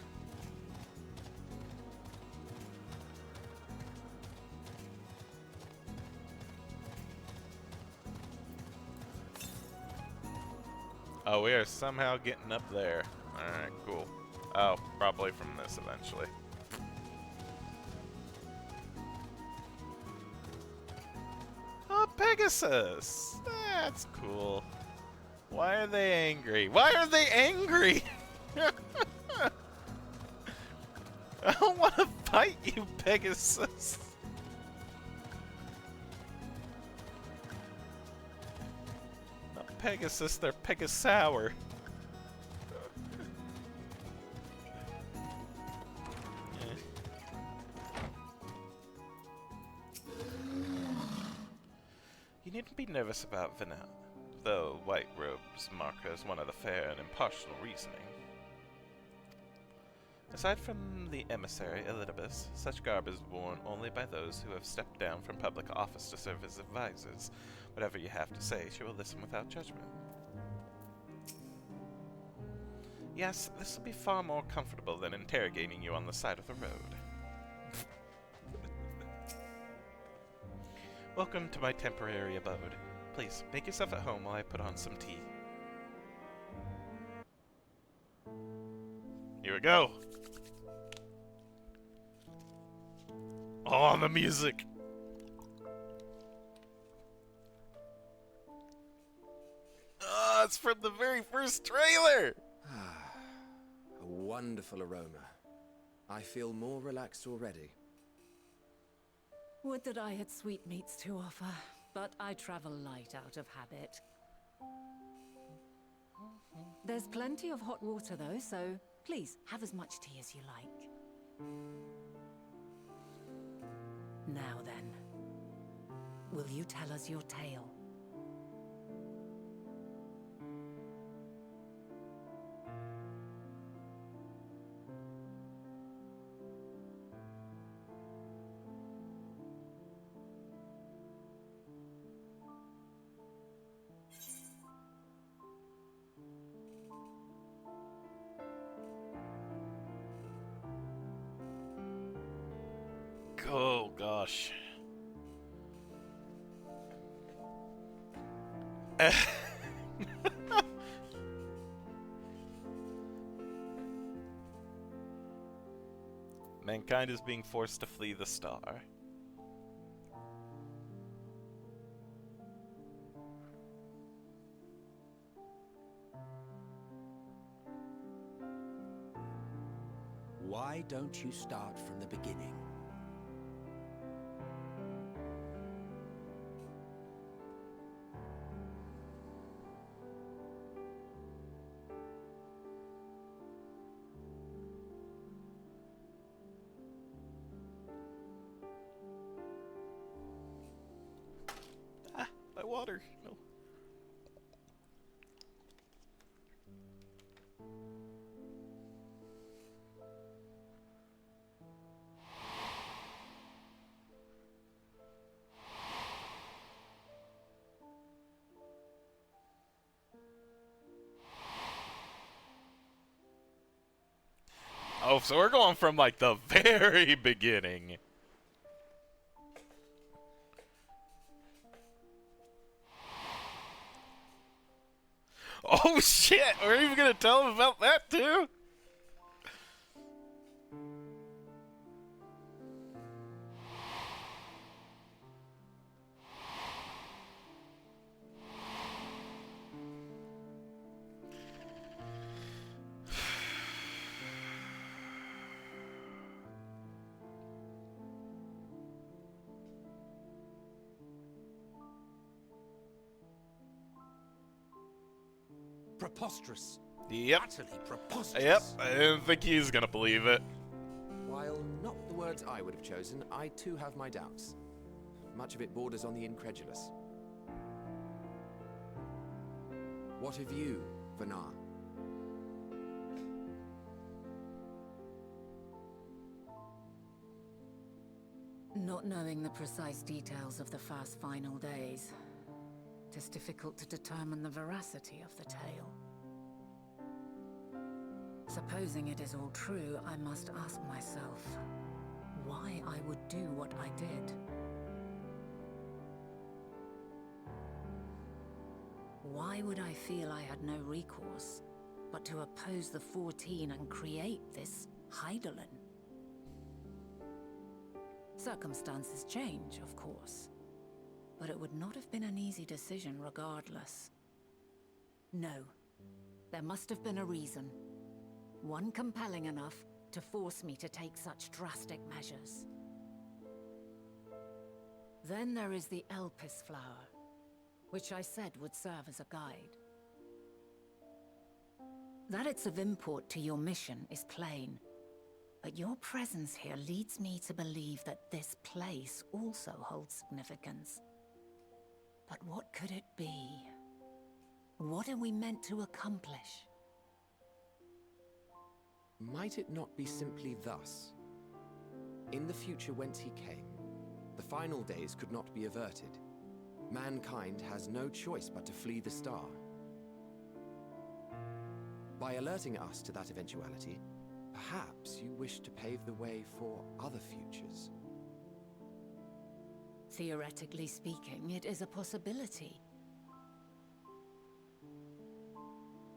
Oh, we are somehow getting up there. Alright, cool. Oh, probably from this eventually. Oh, Pegasus! That's cool. Why are they angry? Why are they angry? I don't want to fight you, Pegasus. Not Pegasus, they're Pegasour. You needn't be nervous about Vanna, though white robes mark her as one of the fair and impartial reasoning. Aside from the emissary, Elidibus, such garb is worn only by those who have stepped down from public office to serve as advisors. Whatever you have to say, she will listen without judgment. Yes, this will be far more comfortable than interrogating you on the side of the road. Welcome to my temporary abode. Please, make yourself at home while I put on some tea. Here we go! Oh, the music! Oh, it's from the very first trailer! A wonderful aroma. I feel more relaxed already. Would that I had sweetmeats to offer, but I travel light out of habit. There's plenty of hot water though, so please have as much tea as you like. Now then, will you tell us your tale? Oh gosh. Mankind is being forced to flee the star. Why don't you start from the beginning? My water. No. Oh, so we're going from like the very beginning. Oh shit, we're even gonna tell him about that too? Preposterous. Yep. Utterly preposterous. Yep. I didn't think he's gonna believe it. While not the words I would have chosen, I too have my doubts. Much of it borders on the incredulous. What of you, Vanar? Not knowing the precise details of the first final days, it is difficult to determine the veracity of the tale. Supposing it is all true, I must ask myself why I would do what I did. Why would I feel I had no recourse but to oppose the 14 and create this Hydaelyn? Circumstances change, of course, but it would not have been an easy decision regardless. No, there must have been a reason. One compelling enough to force me to take such drastic measures. Then there is the Elpis flower, which I said would serve as a guide. That it's of import to your mission is plain, but your presence here leads me to believe that this place also holds significance. But what could it be? What are we meant to accomplish? Might it not be simply thus? In the future whence he came, the final days could not be averted. Mankind has no choice but to flee the star. By alerting us to that eventuality, perhaps you wish to pave the way for other futures. Theoretically speaking, it is a possibility.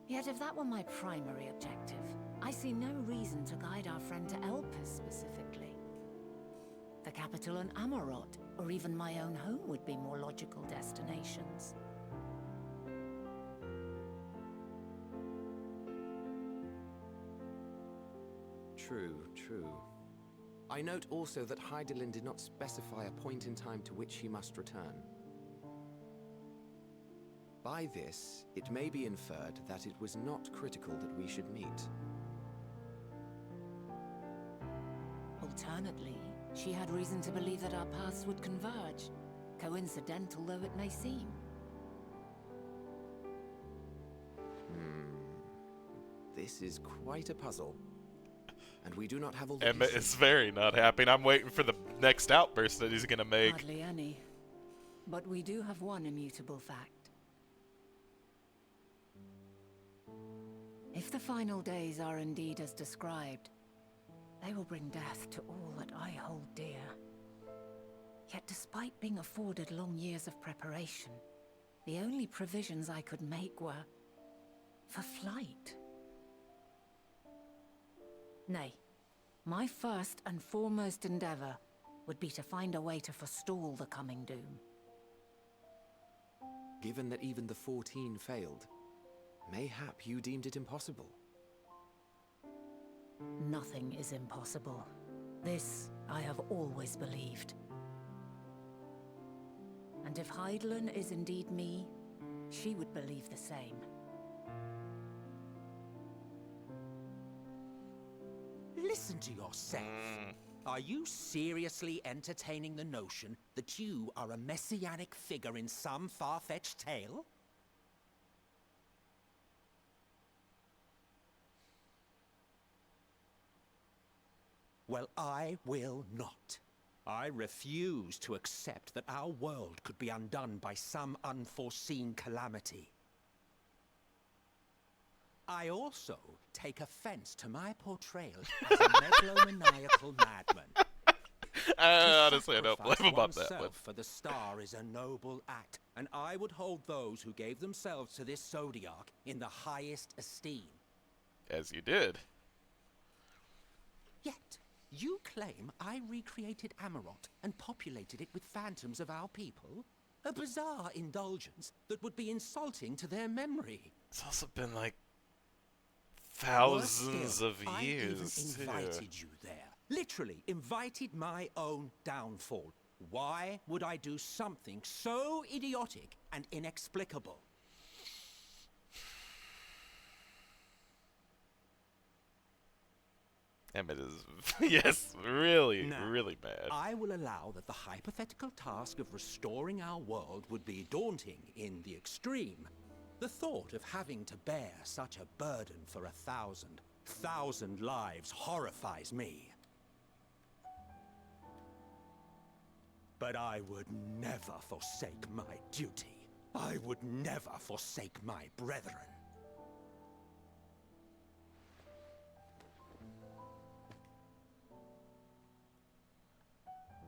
Yet if that were my primary objective, I see no reason to guide our friend to Elpis specifically. The capital and Amarot, or even my own home would be more logical destinations. True, true. I note also that Hydaelyn did not specify a point in time to which he must return. By this, it may be inferred that it was not critical that we should meet. Alternately, she had reason to believe that our paths would converge, coincidental though it may seem. This is quite a puzzle. And we do not have all the Emmett pieces. is very not happy, and I'm waiting for the next outburst that he's gonna make. Hardly any. But we do have one immutable fact. If the final days are indeed as described, they will bring death to all that I hold dear. Yet despite being afforded long years of preparation, the only provisions I could make were for flight. Nay, my first and foremost endeavor would be to find a way to forestall the coming doom. Given that even the 14 failed, mayhap you deemed it impossible. Nothing is impossible. This I have always believed. And if Hydaelyn is indeed me, she would believe the same. Listen to yourself. Are you seriously entertaining the notion that you are a messianic figure in some far-fetched tale? Well, I will not. I refuse to accept that our world could be undone by some unforeseen calamity. I also take offense to my portrayal as a megalomaniacal madman. Honestly, I don't Sacrifice blame him about that oneself one. for the star is a noble act, and I would hold those who gave themselves to this zodiac in the highest esteem. As you did. Yet, you claim I recreated Amarot and populated it with phantoms of our people? A bizarre indulgence that would be insulting to their memory. It's also been like Worse thousands still, of I years, even invited you there. Literally invited my own downfall. Why would I do something so idiotic and inexplicable? Emmett is, yes, really, Now, really bad. I will allow that the hypothetical task of restoring our world would be daunting in the extreme. The thought of having to bear such a burden for 1,000 lives horrifies me. But I would never forsake my duty. I would never forsake my brethren.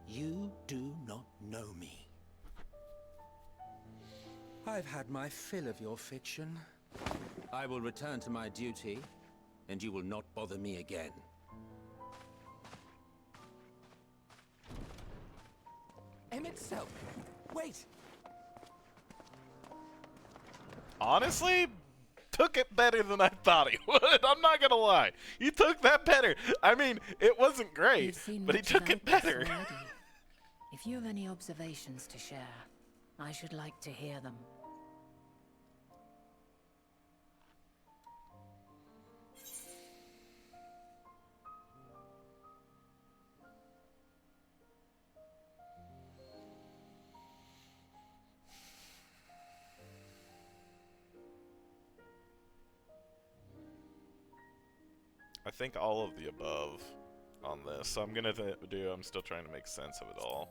You do not know me. I've had my fill of your fiction. I will return to my duty, and you will not bother me again. Emmett Selk, wait! Honestly, took it better than I thought he would. I'm not gonna lie. He took that better. I mean, it wasn't great, You've seen but he much took it about this better. already. If you have any observations to share, I should like to hear them. I think all of the above on this. So I'm I'm still trying to make sense of it all.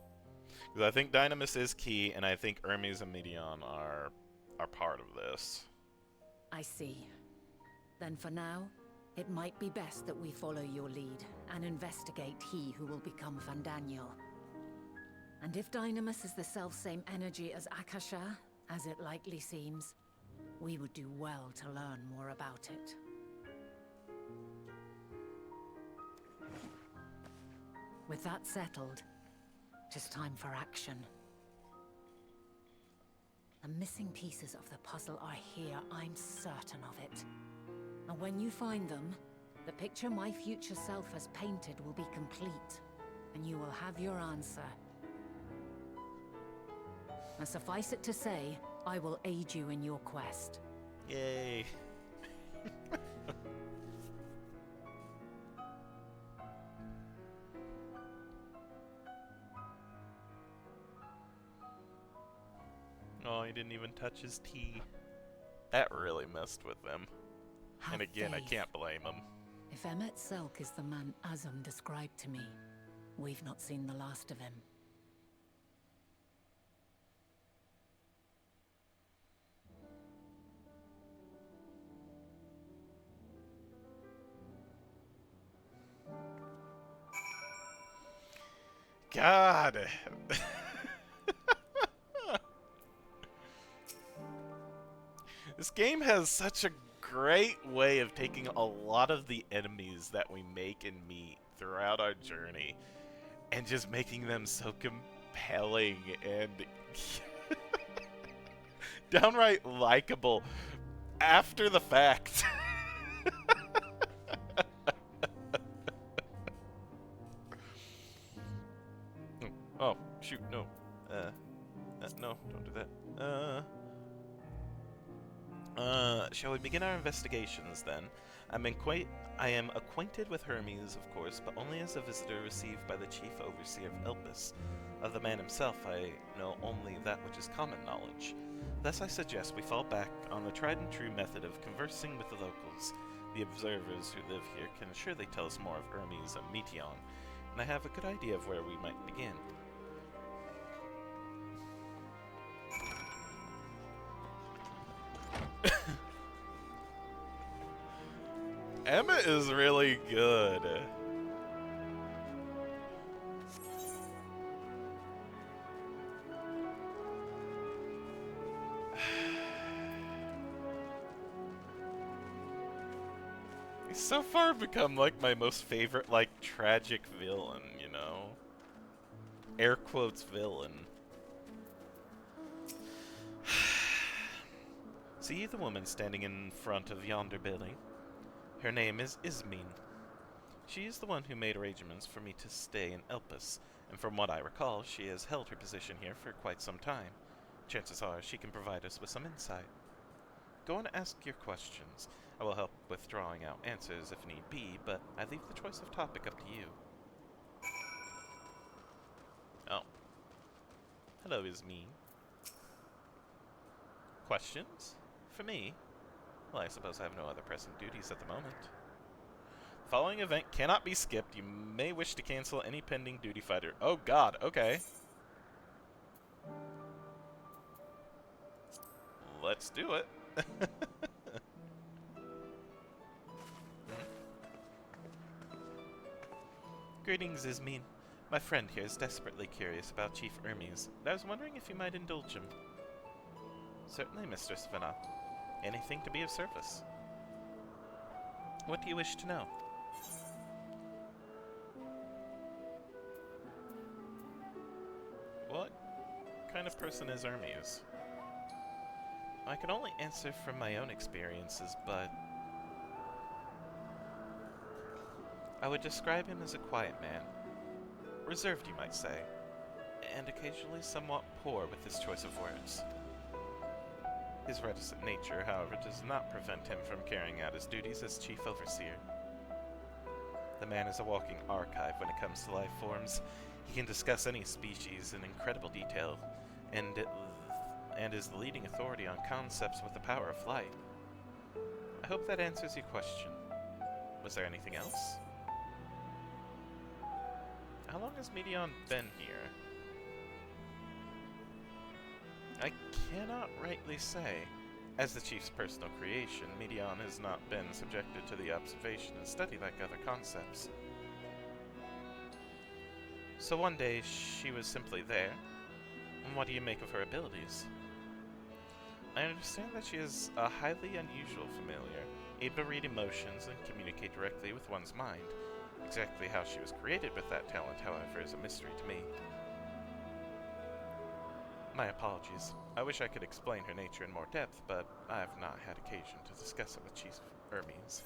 Because I think Dynamis is key, and I think Hermes and Meteon are part of this. I see. Then for now, it might be best that we follow your lead and investigate he who will become Fandaniel. And if Dynamis is the self-same energy as Akasha, as it likely seems, we would do well to learn more about it. With that settled, it is time for action. The missing pieces of the puzzle are here, I'm certain of it. And when you find them, the picture my future self has painted will be complete, and you will have your answer. Now suffice it to say, I will aid you in your quest. Yay. Oh, he didn't even touch his tea. That really messed with them. Have And again, I faith. can't blame him. If Emmett Selk is the man Azum described to me, we've not seen the last of him. God. This game has such a great way of taking a lot of the enemies that we make and meet throughout our journey and just making them so compelling and downright likable after the fact. Oh, shoot, no. No, don't do that. Shall we begin our investigations, then? I am acquainted with Hermes, of course, but only as a visitor received by the chief overseer of Elpis. Of the man himself, I know only that which is common knowledge. Thus I suggest we fall back on the tried-and-true method of conversing with the locals. The observers who live here can surely tell us more of Hermes and Meteon, and I have a good idea of where we might begin. Emma is really good. He's so far become like my most favorite, like, tragic villain, you know? Air quotes villain. See the woman standing in front of yonder building? Her name is Ismene. She is the one who made arrangements for me to stay in Elpis, and from what I recall, she has held her position here for quite some time. Chances are she can provide us with some insight. Go and ask your questions. I will help with drawing out answers if need be, but I leave the choice of topic up to you. Oh. Hello, Ismene. Questions? For me? Well, I suppose I have no other pressing duties at the moment. The following event cannot be skipped. You may wish to cancel any pending duty fighter. Oh god, okay. Let's do it. Greetings, Ismene. My friend here is desperately curious about Chief Hermes, and I was wondering if you might indulge him. Certainly, Mistress Vanna. Anything to be of service. What do you wish to know? What kind of person is Hermes? I can only answer from my own experiences, but I would describe him as a quiet man. Reserved, you might say, and occasionally somewhat poor with his choice of words. His reticent nature, however, does not prevent him from carrying out his duties as Chief Overseer. The man is a walking archive when it comes to life forms. He can discuss any species in incredible detail, and is the leading authority on concepts with the power of flight. I hope that answers your question. Was there anything else? How long has Medion been here? I cannot rightly say. As the Chief's personal creation, Medion has not been subjected to the observation and study like other concepts. So one day, she was simply there. And what do you make of her abilities? I understand that she is a highly unusual familiar, able to read emotions and communicate directly with one's mind. Exactly how she was created with that talent, however, is a mystery to me. My apologies. I wish I could explain her nature in more depth, but I have not had occasion to discuss it with Chief Hermes.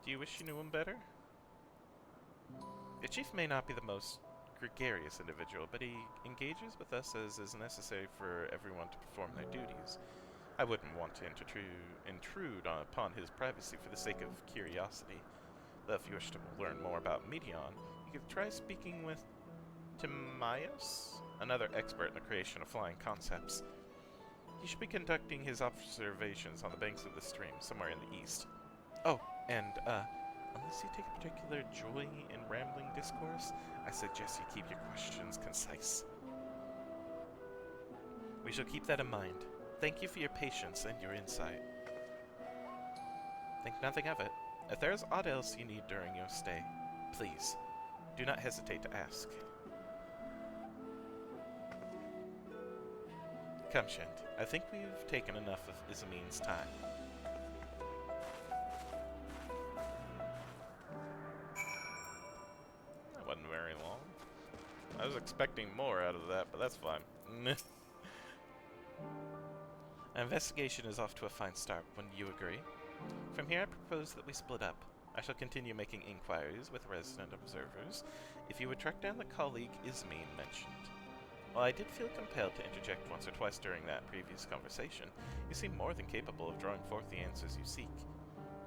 Do you wish you knew him better? The Chief may not be the most gregarious individual, but he engages with us as is necessary for everyone to perform their duties. I wouldn't want to intrude upon his privacy for the sake of curiosity. Though if you wish to learn more about Medion, you could try speaking with Timaeus, another expert in the creation of flying concepts. He should be conducting his observations on the banks of the stream, somewhere in the east. Oh, and, unless you take a particular joy in rambling discourse, I suggest you keep your questions concise. We shall keep that in mind. Thank you for your patience and your insight. Think nothing of it. If there is aught else you need during your stay, please, do not hesitate to ask. Come, Shent. I think we've taken enough of Ismene's time. That wasn't very long. I was expecting more out of that, but that's fine. Our investigation is off to a fine start. Wouldn't you agree? From here, I propose that we split up. I shall continue making inquiries with resident observers, if you would track down the colleague Ismene mentioned. While I did feel compelled to interject once or twice during that previous conversation, you seem more than capable of drawing forth the answers you seek.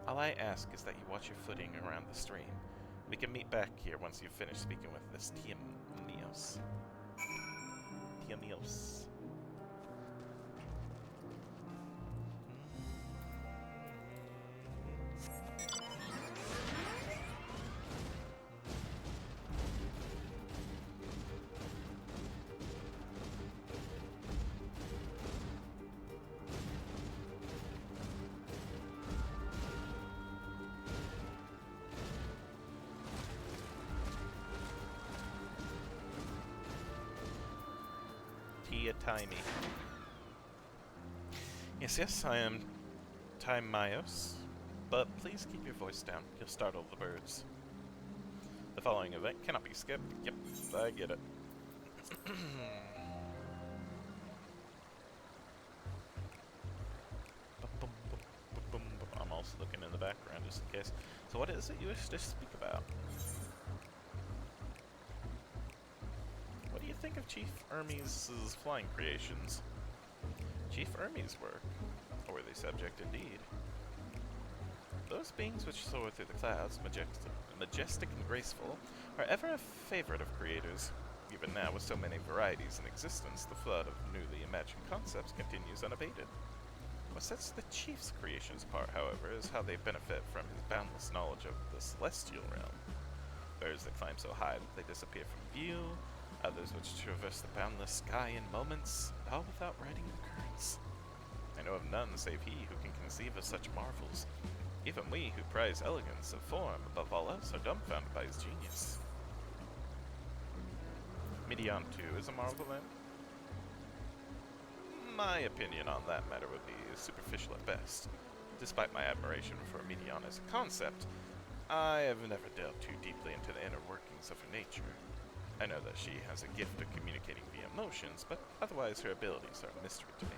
All I ask is that you watch your footing around the stream. We can meet back here once you've finished speaking with this Timaeus. Timaeus. Timey. Yes, I am Timaeus, but please keep your voice down. You'll startle the birds. The following event cannot be skipped. Yep, I get it. I'm also looking in the background just in case. So what is it you wish to speak about? What do you think of Chief Hermes' flying creations? Chief Hermes' work. A worthy subject indeed. Those beings which soar through the clouds, majestic and graceful, are ever a favorite of creators. Even now, with so many varieties in existence, the flood of newly imagined concepts continues unabated. What sets the Chief's creations apart, however, is how they benefit from his boundless knowledge of the celestial realm. Birds that climb so high that they disappear from view, others which traverse the boundless sky in moments, all without riding the currents. I know of none save he who can conceive of such marvels. Even we who prize elegance of form above all else are dumbfounded by his genius. Midian, too, is a marvel, then? My opinion on that matter would be superficial at best. Despite my admiration for Midian as a concept, I have never delved too deeply into the inner workings of her nature. I know that she has a gift of communicating via emotions, but otherwise her abilities are a mystery to me.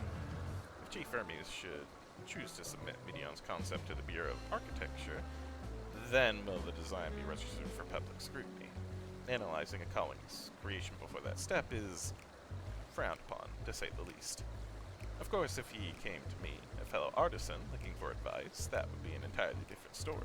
If Chief Hermes should choose to submit Midian's concept to the Bureau of Architecture, then will the design be registered for public scrutiny. Analyzing a colleague's creation before that step is frowned upon, to say the least. Of course, if he came to me, a fellow artisan, looking for advice, that would be an entirely different story.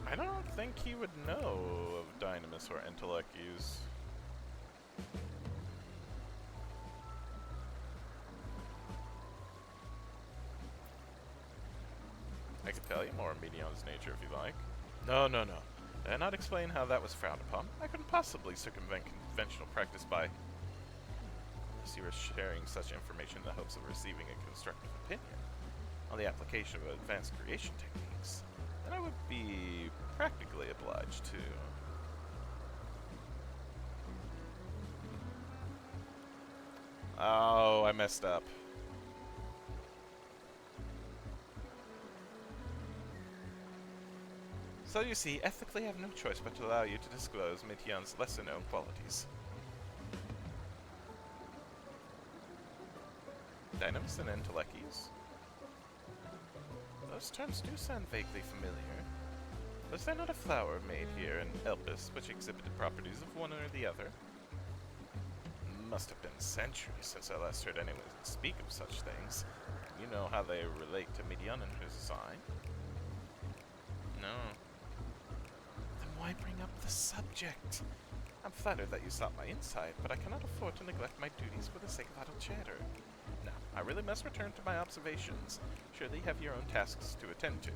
I don't think he would know of Dynamis or Entelechy's. I could tell you more of Midian's nature if you like. No. Did I not explain how that was frowned upon? I couldn't possibly circumvent conventional practice by... Unless you were sharing such information in the hopes of receiving a constructive opinion on the application of advanced creation techniques, then I would be practically obliged to... Oh, I messed up. So you see, ethically I have no choice but to allow you to disclose Midian's lesser-known qualities. Dynamis and Entelechy's? Those terms do sound vaguely familiar. Was there not a flower made here in Elpis which exhibited properties of one or the other? Must have been centuries since I last heard anyone speak of such things. You know how they relate to Midian and her design? No. Then why bring up the subject? I'm flattered that you sought my insight, but I cannot afford to neglect my duties for the sake of idle chatter. Now, I really must return to my observations. Surely you have your own tasks to attend to.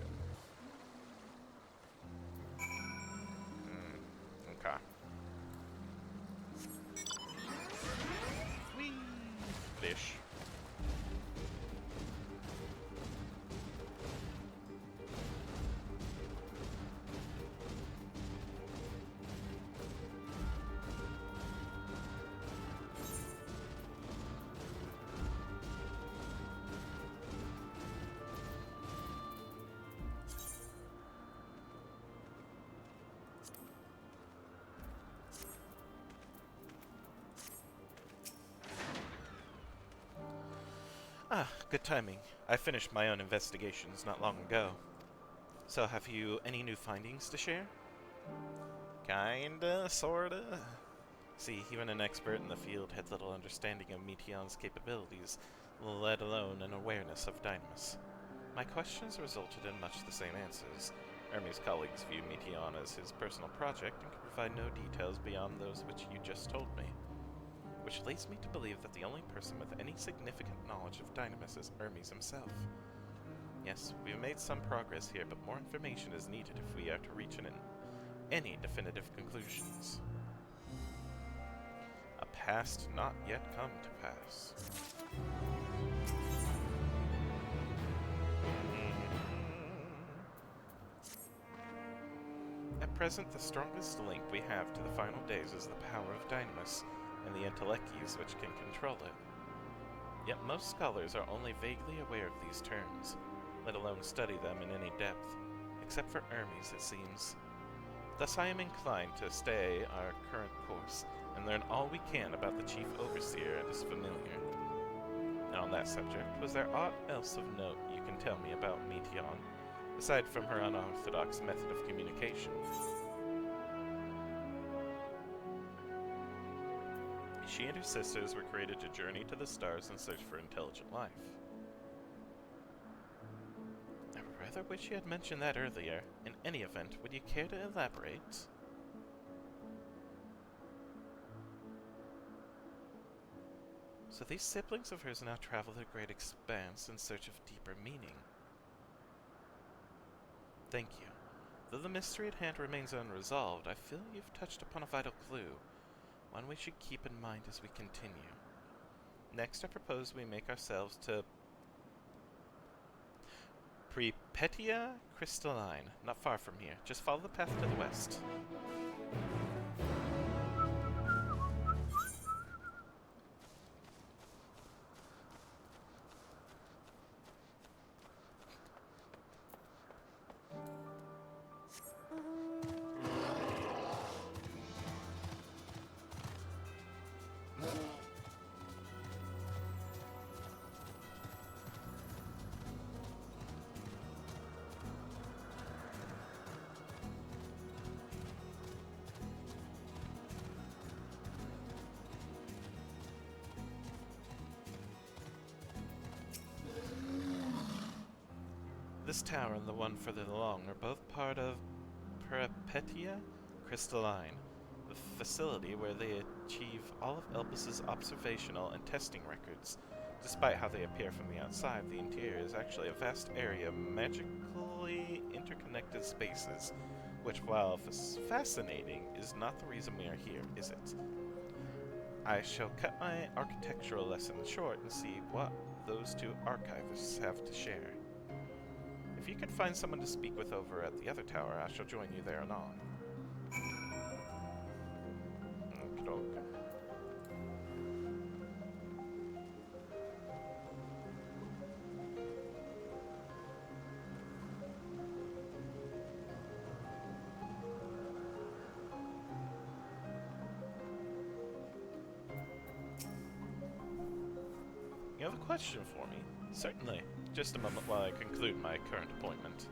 Okay. Whee! Fish. Ah, good timing. I finished my own investigations not long ago. So have you any new findings to share? Kinda, sorta. See, even an expert in the field had little understanding of Meteon's capabilities, let alone an awareness of Dynamis. My questions resulted in much the same answers. Hermes' colleagues view Meteon as his personal project and can provide no details beyond those which you just told me. Which leads me to believe that the only person with any significant knowledge of Dynamis is Hermes himself. Yes, we've made some progress here, but more information is needed if we are to reach any definitive conclusions. A past not yet come to pass. At present, the strongest link we have to the final days is the power of Dynamis, and the Entelechy's which can control it. Yet most scholars are only vaguely aware of these terms, let alone study them in any depth, except for Hermes, it seems. Thus I am inclined to stay our current course, and learn all we can about the Chief Overseer and his familiar. And on that subject, was there aught else of note you can tell me about Meteon, aside from her unorthodox method of communication. She and her sisters were created to journey to the stars in search for intelligent life. I rather wish you had mentioned that earlier. In any event, would you care to elaborate? So these siblings of hers now travel the great expanse in search of deeper meaning. Thank you. Though the mystery at hand remains unresolved, I feel you've touched upon a vital clue, one we should keep in mind as we continue. Next, I propose we make ourselves to Pripetia Crystalline, not far from here. Just follow the path to the west. This tower and the one further along are both part of Pripetia Crystalline, the facility where they achieve all of Elpis' observational and testing records. Despite how they appear from the outside, the interior is actually a vast area of magically interconnected spaces, which, while fascinating, is not the reason we are here, is it? I shall cut my architectural lesson short and see what those two archivists have to share. If you could find someone to speak with over at the other tower, I shall join you there anon. Okey-doke. You have a question for me? Certainly. Just a moment while I conclude my current appointment.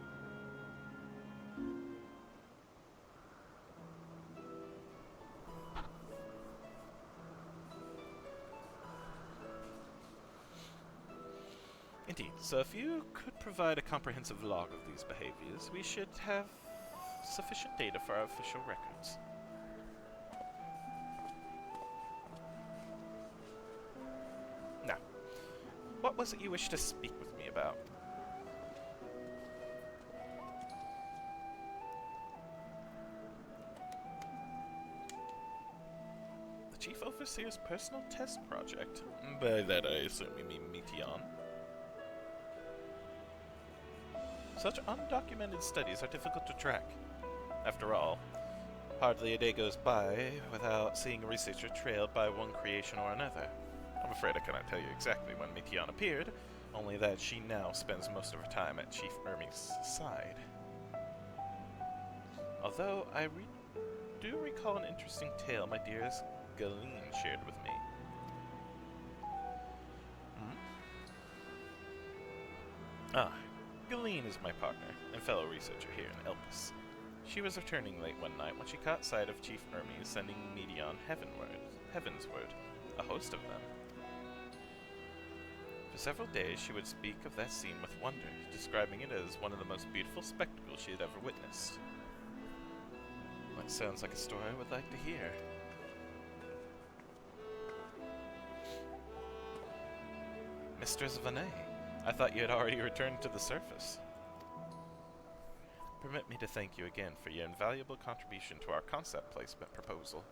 Indeed. So if you could provide a comprehensive log of these behaviors, we should have sufficient data for our official records. Now, what was it you wished to speak with me about? The Chief Overseer's personal test project? By that I assume you mean Meteon. Such undocumented studies are difficult to track. After all, hardly a day goes by without seeing a researcher trailed by one creation or another. I'm afraid I cannot tell you exactly when Meteon appeared, only that she now spends most of her time at Chief Ermi's side. Although I do recall an interesting tale my dearest Galeen shared with me. Galeen is my partner and fellow researcher here in Elpis. She was returning late one night when she caught sight of Chief Ermi sending Meteon heavensward, a host of them. For several days she would speak of that scene with wonder, describing it as one of the most beautiful spectacles she had ever witnessed. That sounds like a story I would like to hear. Mistress Vanet, I thought you had already returned to the surface. Permit me to thank you again for your invaluable contribution to our concept placement proposal.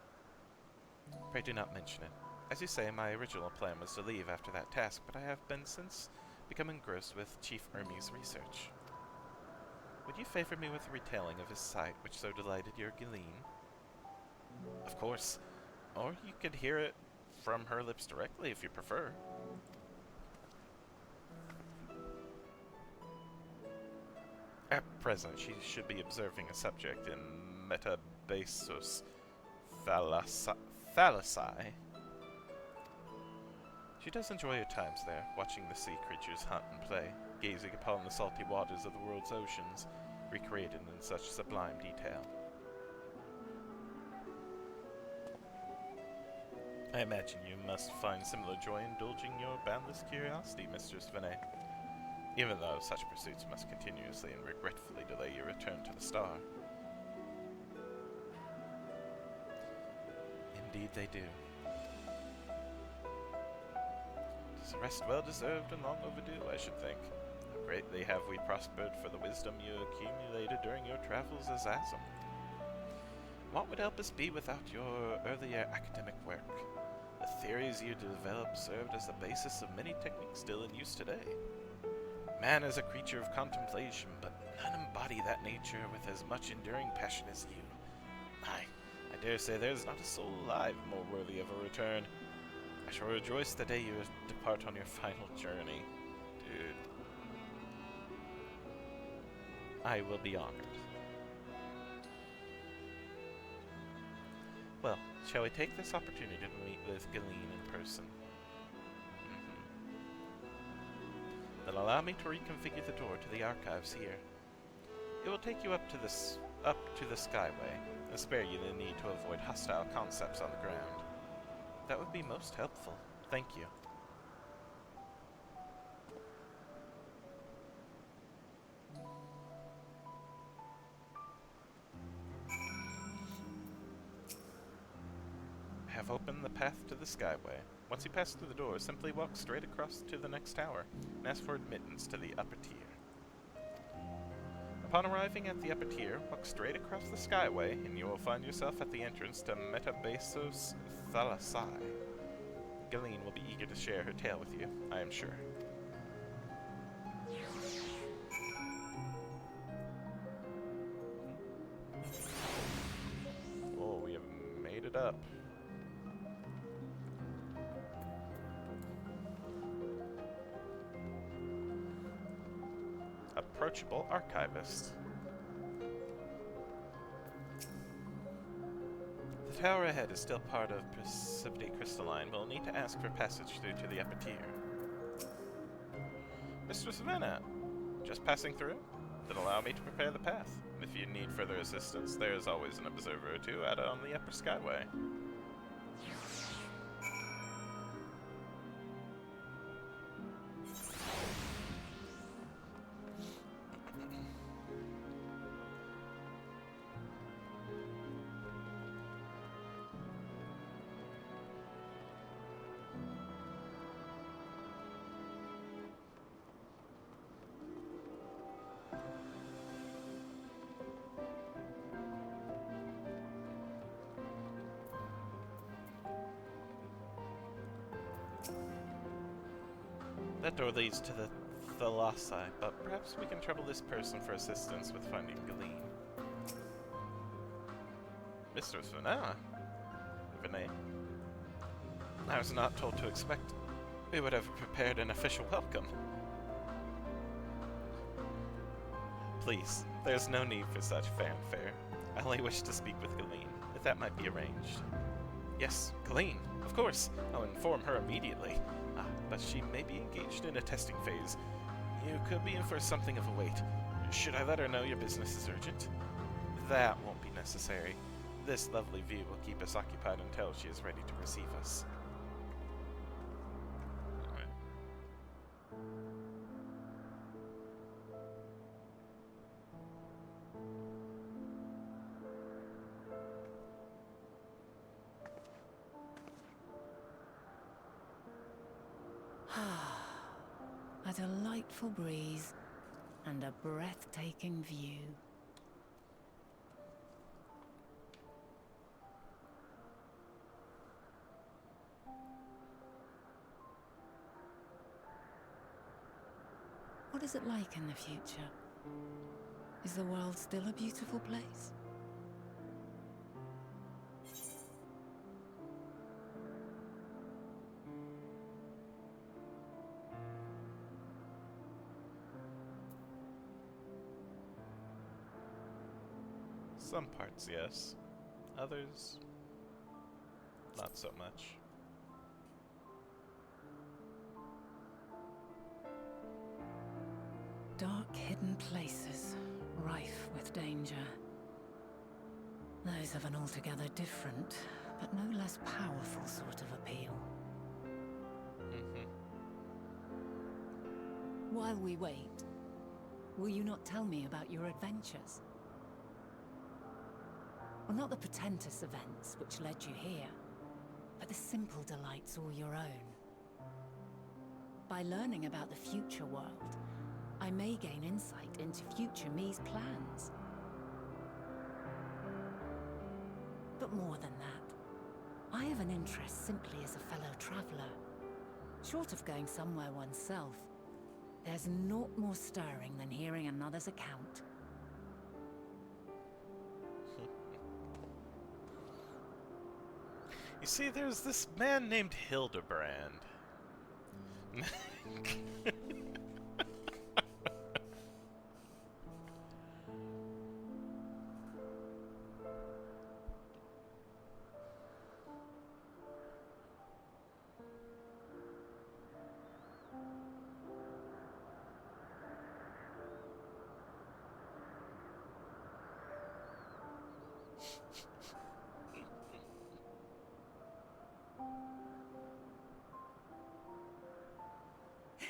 Pray do not mention it. As you say, my original plan was to leave after that task, but I have been since become engrossed with Chief Ermi's research. Would you favor me with a retelling of his sight which so delighted your Galeen? Of course. Or you could hear it from her lips directly if you prefer. At present, she should be observing a subject in Metabasus Thalassae. She does enjoy her times there, watching the sea creatures hunt and play. gazing upon the salty waters of the world's oceans, recreated in such sublime detail. I imagine you must find similar joy indulging your boundless curiosity, Mistress Vinay, even though such pursuits must continuously and regretfully delay your return to the star. Indeed they do. It's a rest well deserved and long overdue, I should think. How greatly have we prospered for the wisdom you accumulated during your travels as Asm. What would Elpis be without your earlier academic work? The theories you developed served as the basis of many techniques still in use today. Man is a creature of contemplation, but none embody that nature with as much enduring passion as you. I dare say there's not a soul alive more worthy of a return. I shall rejoice the day you depart on your final journey, dude. I will be honored. Well, shall we take this opportunity to meet with Galeen in person? Then allow me to reconfigure the door to the archives here. It will take you up to the Skyway, and spare you the need to avoid hostile concepts on the ground. That would be most helpful. Thank you. I have opened the path to the Skyway. Once you pass through the door, simply walk straight across to the next tower and ask for admittance to the upper tier. Upon arriving at the upper tier, walk straight across the Skyway and you will find yourself at the entrance to Metabasos Thalasai. Galeen will be eager to share her tale with you, I am sure. Oh, we have made it up. Approachable archivist. The tower ahead is still part of Precipitate Crystalline. We'll need to ask for passage through to the upper tier. Mr. Savannah, just passing through? Then allow me to prepare the path. If you need further assistance, there is always an observer or two out on the upper Skyway. That door leads to the Thalasai, but perhaps we can trouble this person for assistance with finding Galeen. Mr. Vinay. I was not told to expect we would have prepared an official welcome. Please, there's no need for such fanfare. I only wish to speak with Galeen, if that might be arranged. Yes, Galeen, of course. I'll inform her immediately. But she may be engaged in a testing phase. You could be in for something of a wait. Should I let her know your business is urgent? That won't be necessary. This lovely view will keep us occupied until she is ready to receive us. A delightful breeze and a breathtaking view. What is it like in the future? Is the world still a beautiful place? Some parts, yes. Others, not so much. and places, rife with danger. Those have an altogether different, but no less powerful sort of appeal. While we wait, will you not tell me about your adventures? Well, not the portentous events which led you here, but the simple delights all your own. By learning about the future world, I may gain insight into future me's plans. But more than that, I have an interest simply as a fellow traveler. Short of going somewhere oneself, there's naught more stirring than hearing another's account. You see, there's this man named Hildebrand.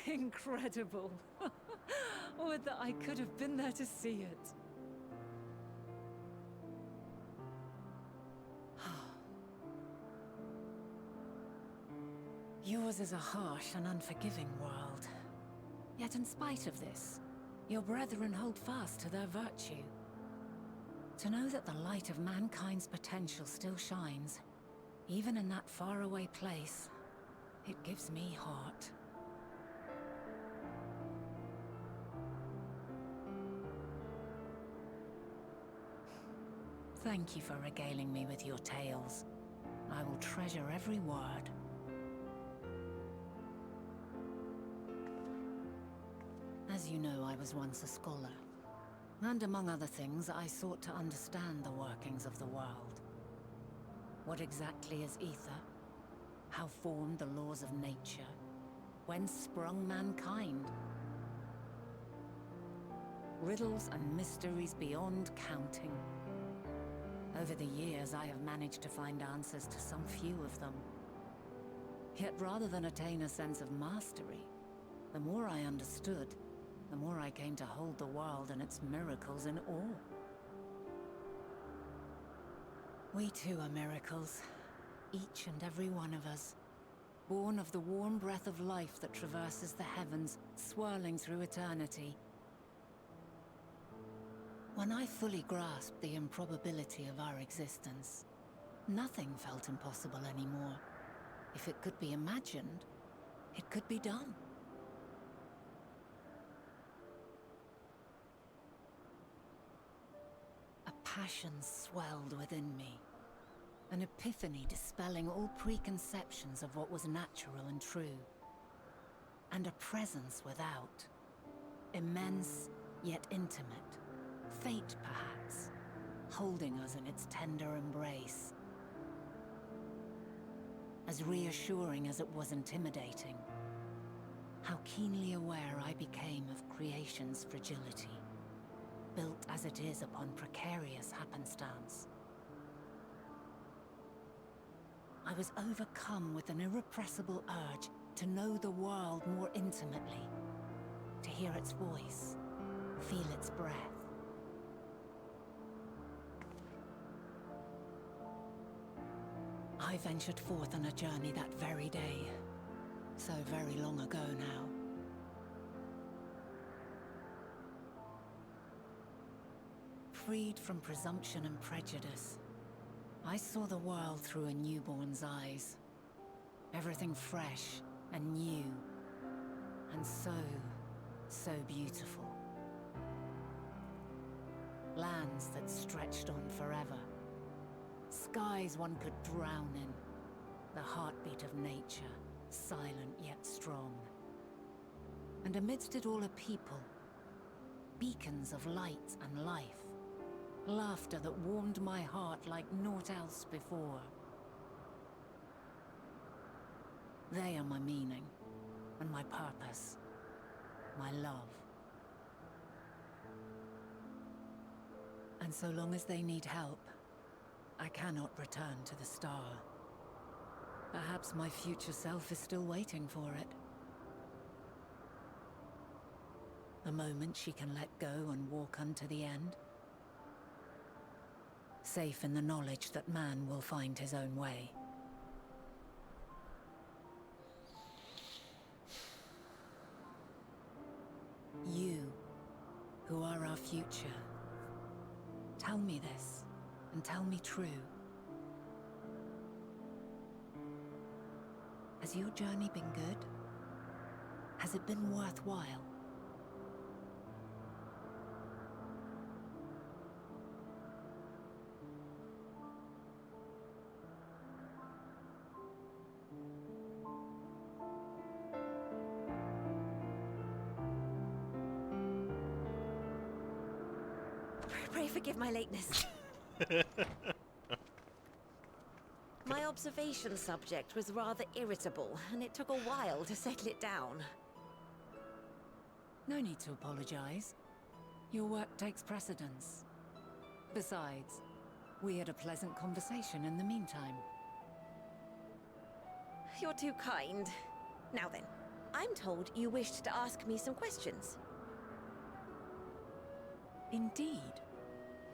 Incredible. Would that I could have been there to see it. Yours is a harsh and unforgiving world. Yet in spite of this, your brethren hold fast to their virtue. To know that the light of mankind's potential still shines, even in that faraway place, it gives me heart. Thank you for regaling me with your tales. I will treasure every word. As you know, I was once a scholar. And among other things, I sought to understand the workings of the world. What exactly is ether? How formed the laws of nature? Whence sprung mankind? Riddles and mysteries beyond counting. Over the years, I have managed to find answers to some few of them. Yet rather than attain a sense of mastery, the more I understood, the more I came to hold the world and its miracles in awe. We too are miracles, each and every one of us, born of the warm breath of life that traverses the heavens, swirling through eternity. When I fully grasped the improbability of our existence, nothing felt impossible anymore. If it could be imagined, it could be done. A passion swelled within me, an epiphany dispelling all preconceptions of what was natural and true, and a presence without, immense yet intimate. Fate, perhaps, holding us in its tender embrace. As reassuring as it was intimidating, how keenly aware I became of creation's fragility, built as it is upon precarious happenstance. I was overcome with an irrepressible urge to know the world more intimately, to hear its voice, feel its breath. I ventured forth on a journey that very day, so very long ago now. Freed from presumption and prejudice, I saw the world through a newborn's eyes. Everything fresh and new, and so beautiful. Lands that stretched on forever. Skies one could drown in, the heartbeat of nature, silent yet strong. And amidst it all a people, beacons of light and life, laughter that warmed my heart like naught else before. They are my meaning, and my purpose, my love. And so long as they need help, I cannot return to the star. Perhaps my future self is still waiting for it. A moment she can let go and walk unto the end. Safe in the knowledge that man will find his own way. You, who are our future, tell me this, and tell me true. Has your journey been good? Has it been worthwhile? Pray forgive my lateness. My observation subject was rather irritable, and it took a while to settle it down. No need to apologize. Your work takes precedence. Besides, we had a pleasant conversation in the meantime. You're too kind. Now then, I'm told you wished to ask me some questions. Indeed.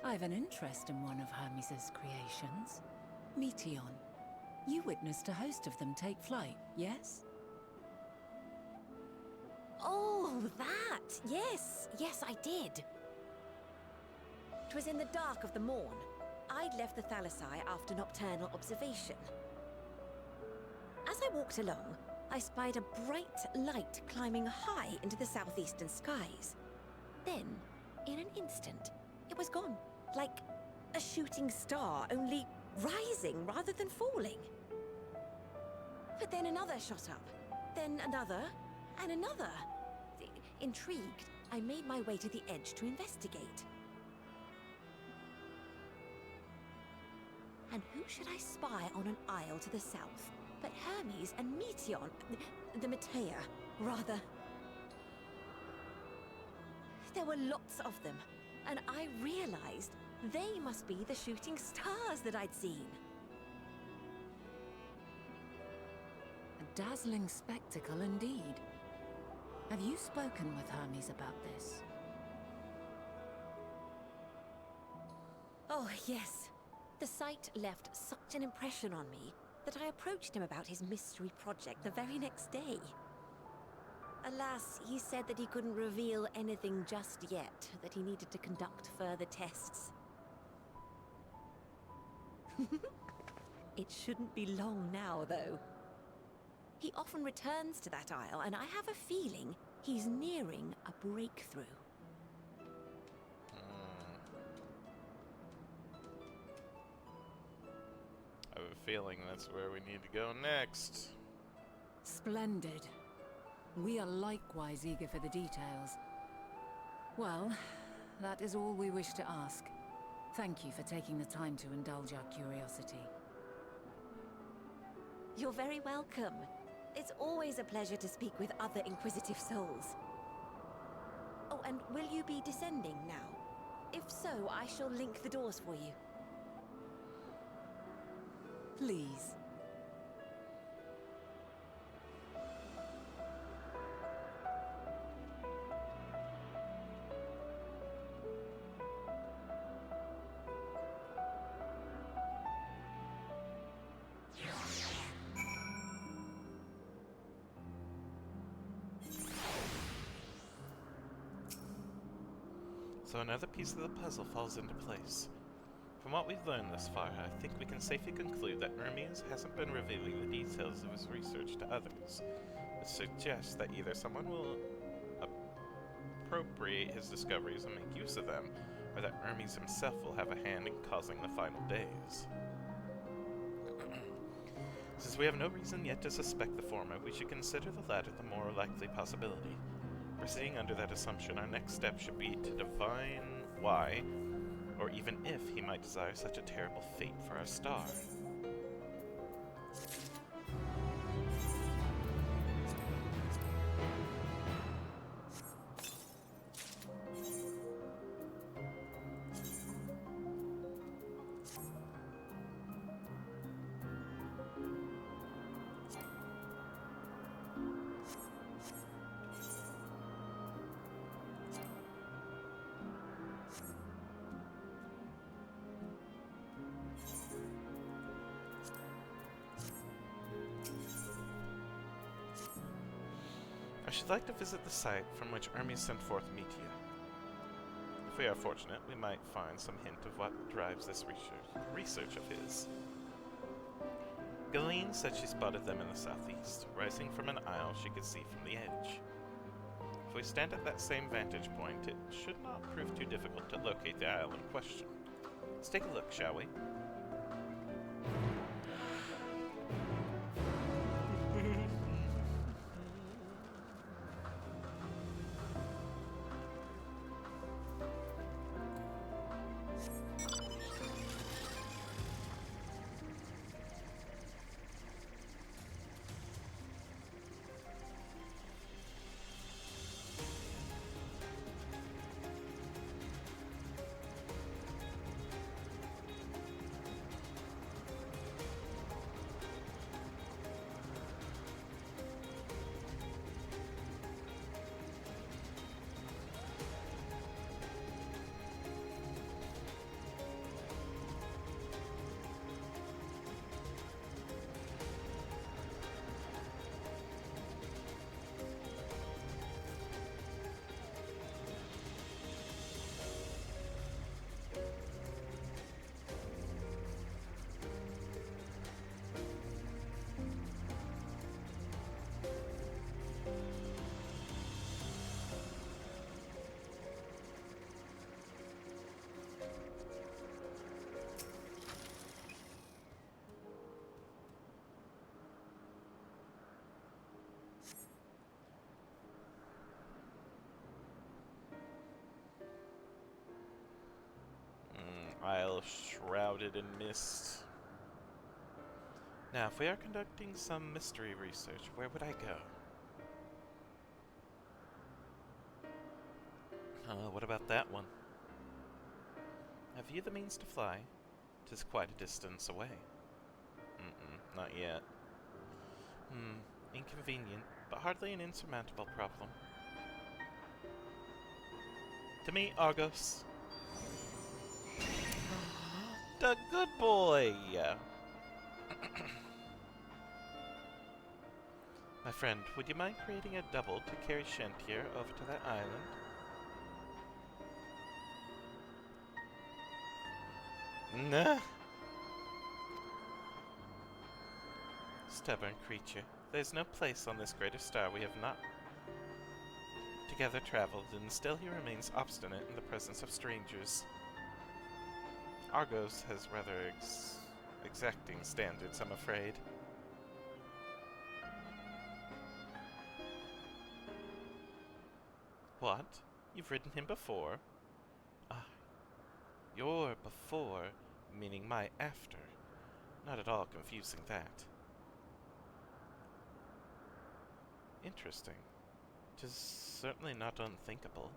I've an interest in one of Hermes' creations. Meteon. You witnessed a host of them take flight, yes? Oh, that! Yes, yes I did. It was in the dark of the morn. I'd left the Thalassai after nocturnal observation. As I walked along, I spied a bright light climbing high into the southeastern skies. Then, in an instant, it was gone. Like a shooting star, only rising rather than falling. But then another shot up, then another, and another. Intrigued, I made my way to the edge to investigate. And who should I spy on an isle to the south but Hermes and Meteon, the Metea, rather. There were lots of them, and I realized they must be the shooting stars that I'd seen. A dazzling spectacle indeed. Have you spoken with Hermes about this? Oh, yes. The sight left such an impression on me that I approached him about his mystery project the very next day. Alas, he said that he couldn't reveal anything just yet, that he needed to conduct further tests. It shouldn't be long now, though. He often returns to that isle, and I have a feeling he's nearing a breakthrough. I have a feeling that's where we need to go next. Splendid. We are likewise eager for the details. Well, that is all we wish to ask. Thank you for taking the time to indulge our curiosity. You're very welcome. It's always a pleasure to speak with other inquisitive souls. Oh, and will you be descending now? If so, I shall link the doors for you. Please. So another piece of the puzzle falls into place. From what we've learned thus far, I think we can safely conclude that Hermes hasn't been revealing the details of his research to others, which suggests that either someone will appropriate his discoveries and make use of them, or that Hermes himself will have a hand in causing the final days. Since we have no reason yet to suspect the former, we should consider the latter the more likely possibility. Proceeding under that assumption, our next step should be to divine why, or even if, he might desire such a terrible fate for our star. should like to visit the site from which Hermes sent forth Metia. If we are fortunate, we might find some hint of what drives this research of his. Galeen said she spotted them in the southeast, rising from an isle she could see from the edge. If we stand at that same vantage point, it should not prove too difficult to locate the isle in question. Let's take a look, shall we? Isle shrouded in mist. Now, if we are conducting some mystery research, where would I go? What about that one? Have you the means to fly? 'Tis quite a distance away. Not yet. Inconvenient, but hardly an insurmountable problem. To me, Argos. The good boy! My friend, would you mind creating a double to carry Shantier over to that island? Nah. Stubborn creature. There's no place on this greater star we have not together traveled, and still he remains obstinate in the presence of strangers. Argos has rather exacting standards, I'm afraid. What? You've ridden him before? Ah, your before, meaning my after. Not at all confusing that. Interesting. 'Tis certainly not unthinkable.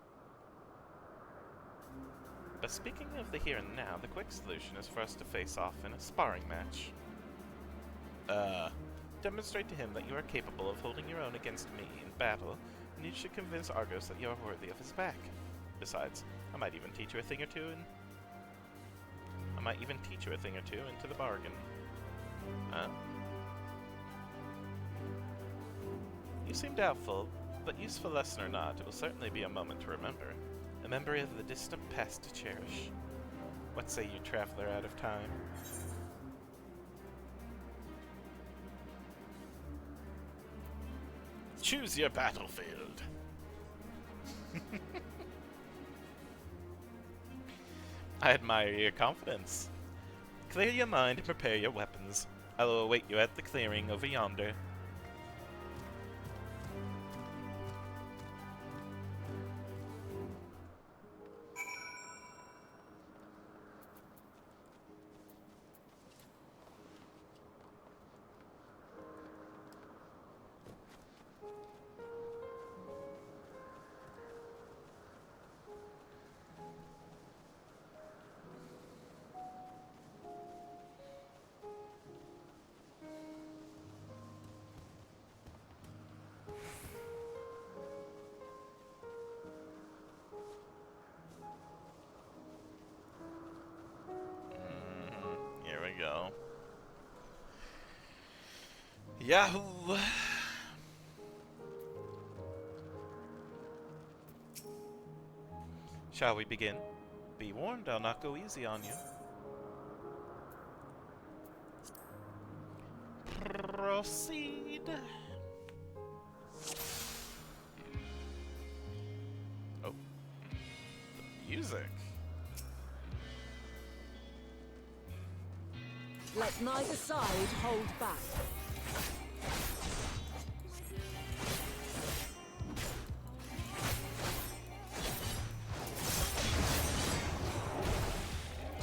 But speaking of the here and now, the quick solution is for us to face off in a sparring match. Demonstrate to him that you are capable of holding your own against me in battle, and you should convince Argos that you are worthy of his back. Besides, I might even teach you a thing or two into the bargain. Huh? You seem doubtful, but useful lesson or not, it will certainly be a moment to remember. A memory of the distant past to cherish. What say you, traveler out of time? Choose your battlefield. I admire your confidence. Clear your mind and prepare your weapons. I will await you at the clearing over yonder. Here we go. Yahoo! Shall we begin? Be warned, I'll not go easy on you. Proceed. Oh. The music. Let neither side hold back.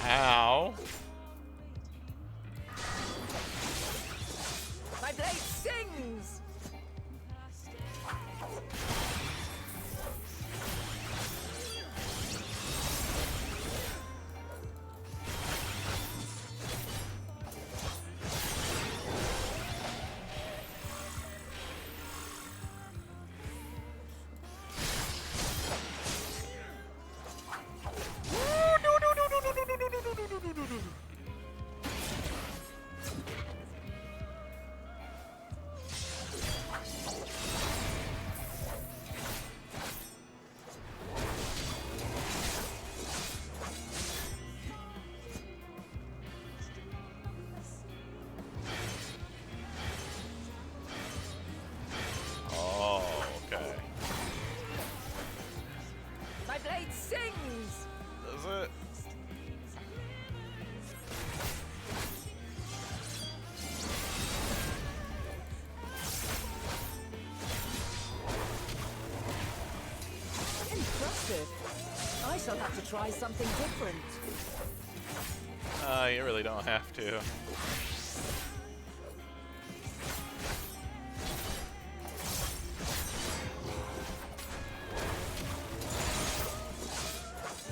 Ow. My blade sings! Oh, okay. My blade sings! Does it? Impressive. I shall have to try something different. You really don't have to.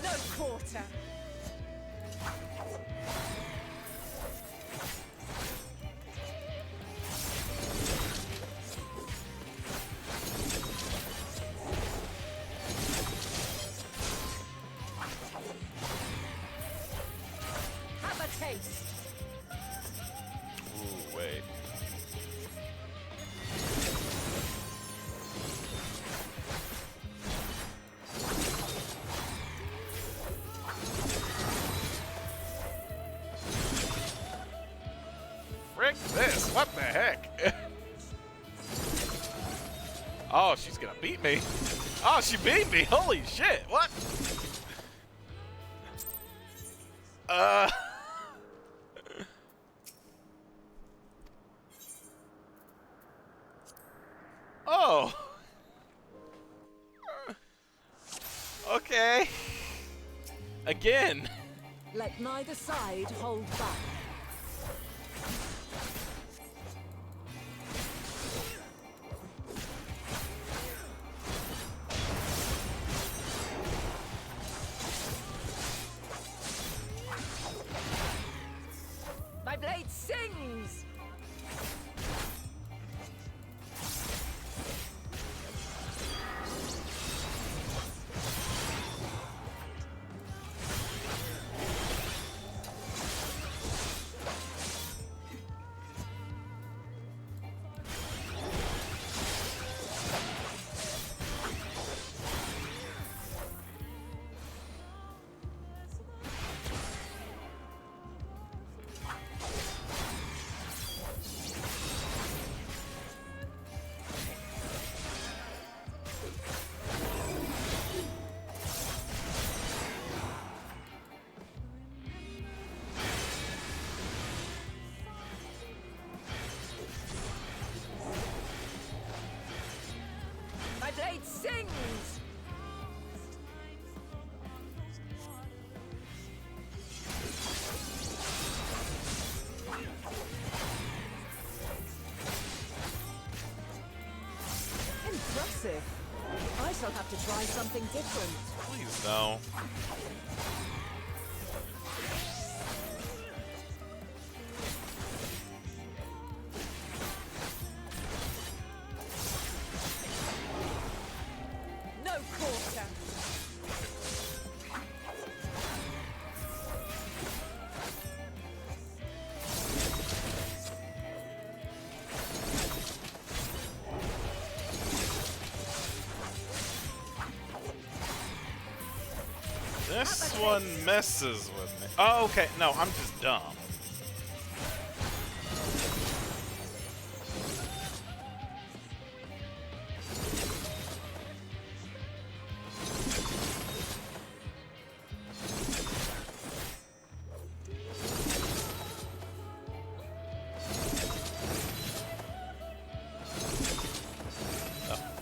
No quarter. Have a taste. Ooh, wait. Frick this! What the heck? Oh, she's gonna beat me. Oh, she beat me! Holy shit! What? Oh. Okay. Again. Let neither side hold back. My blade sings! My blade sings! Impressive. I shall have to try something different. Please no. No quarter. This one messes with me. Oh, okay. No, I'm just dumb.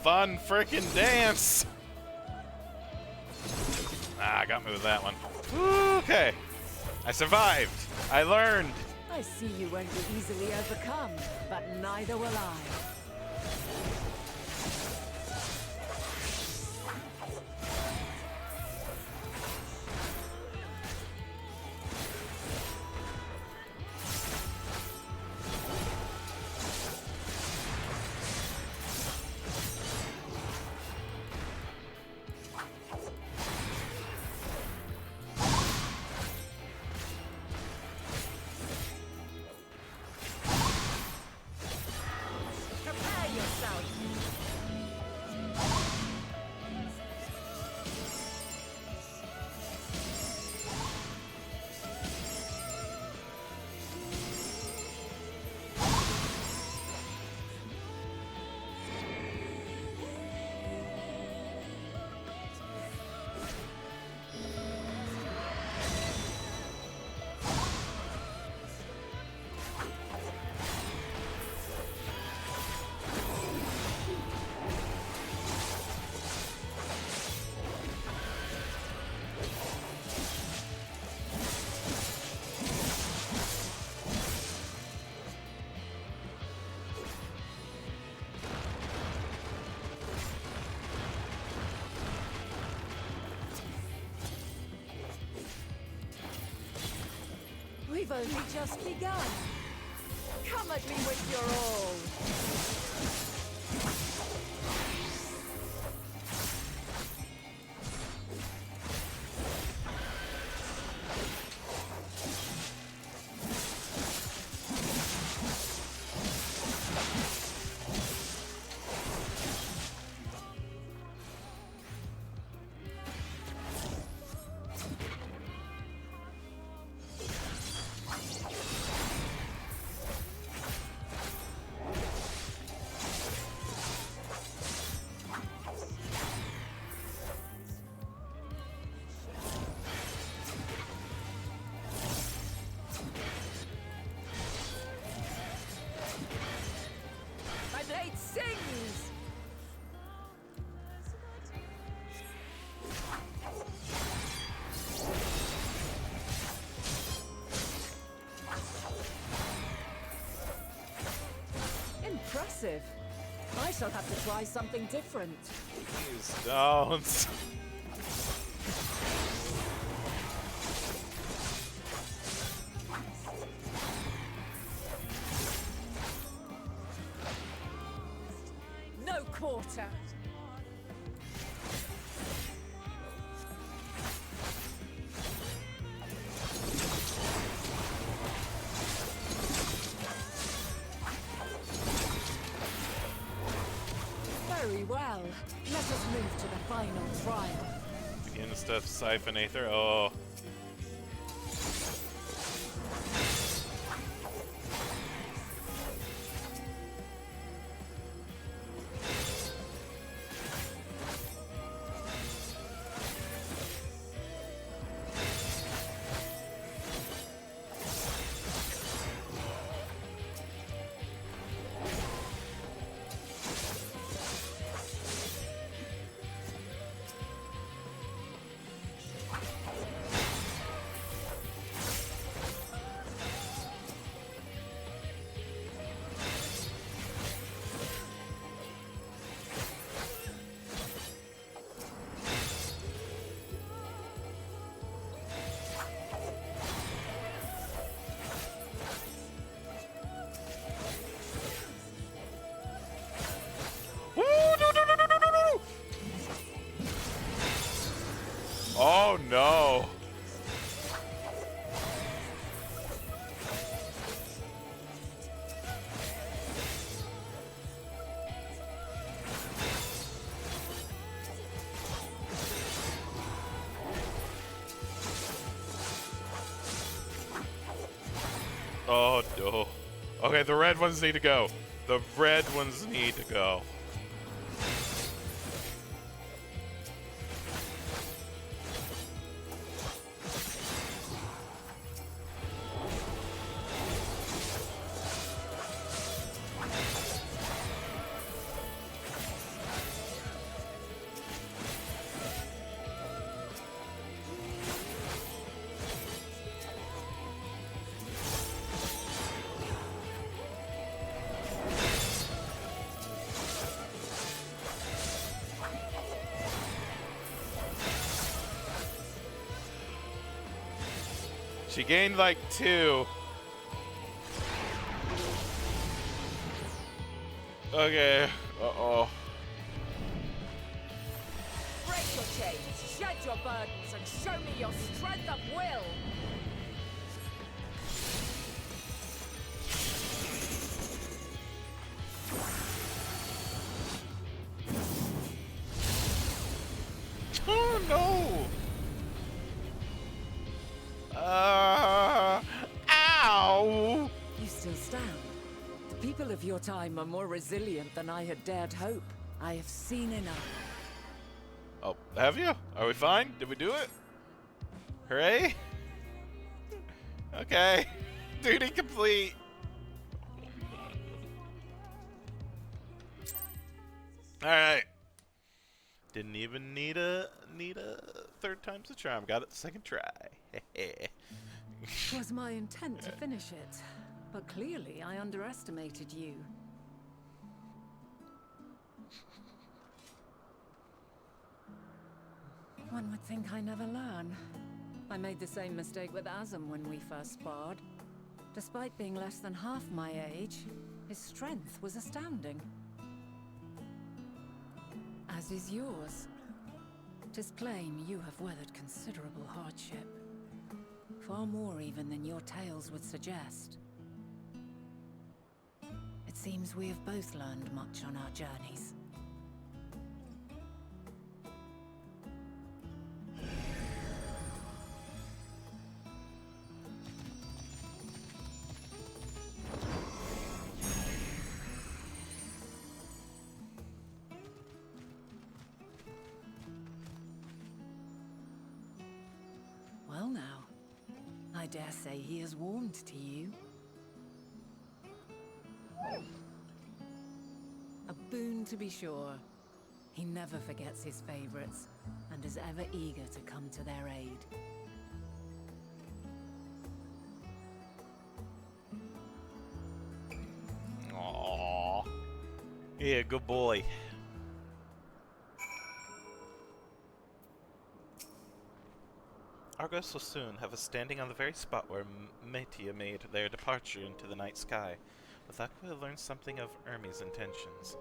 Fun frickin' dance! Ah, got me with that one. Okay. I survived. I learned. I see you won't be easily overcome, but neither will I. Prepare yourself. We've only just begun. Come at me with your all. My blade sings! Impressive. I shall have to try something different. Please don't. No quarter. Very well. Let us move to the final trial. Begin stuff, Siphon Aether. Oh. Oh no. Okay, the red ones need to go. The red ones need to go. She gained like 2. Okay. Uh-oh. Break your chains, shed your burdens, and show me your strength of will! Oh no! Ow! You still stand. The people of your time are more resilient than I had dared hope. I have seen enough. Oh, have you? Are we fine? Did we do it? Hooray! Okay. Duty complete. Alright. Didn't even need a third time's the charm. Got it the second try. 'Twas my intent to finish it, but clearly I underestimated you. One would think I never learn. I made the same mistake with Azam when we first sparred. Despite being less than half my age, his strength was astounding. As is yours. 'Tis plain you have weathered considerable hardship. Far more even than your tales would suggest. It seems we have both learned much on our journeys. Well now, I dare say he has warmed to you. A boon to be sure. He never forgets his favorites, and is ever eager to come to their aid. Aww. Yeah, good boy. Argos will soon have us standing on the very spot where Metia made their departure into the night sky. With luck, we'll learn something of Ermi's intentions.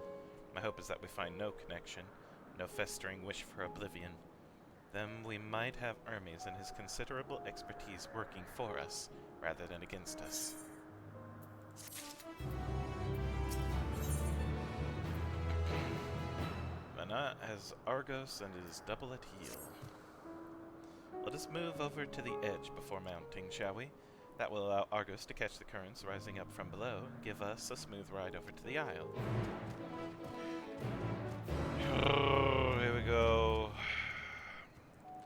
My hope is that we find no connection, no festering wish for oblivion. Then we might have Hermes and his considerable expertise working for us, rather than against us. Mana has Argos and is double at heel. Let us move over to the edge before mounting, shall we? That will allow Argos to catch the currents rising up from below and give us a smooth ride over to the Isle. Oh, here we go.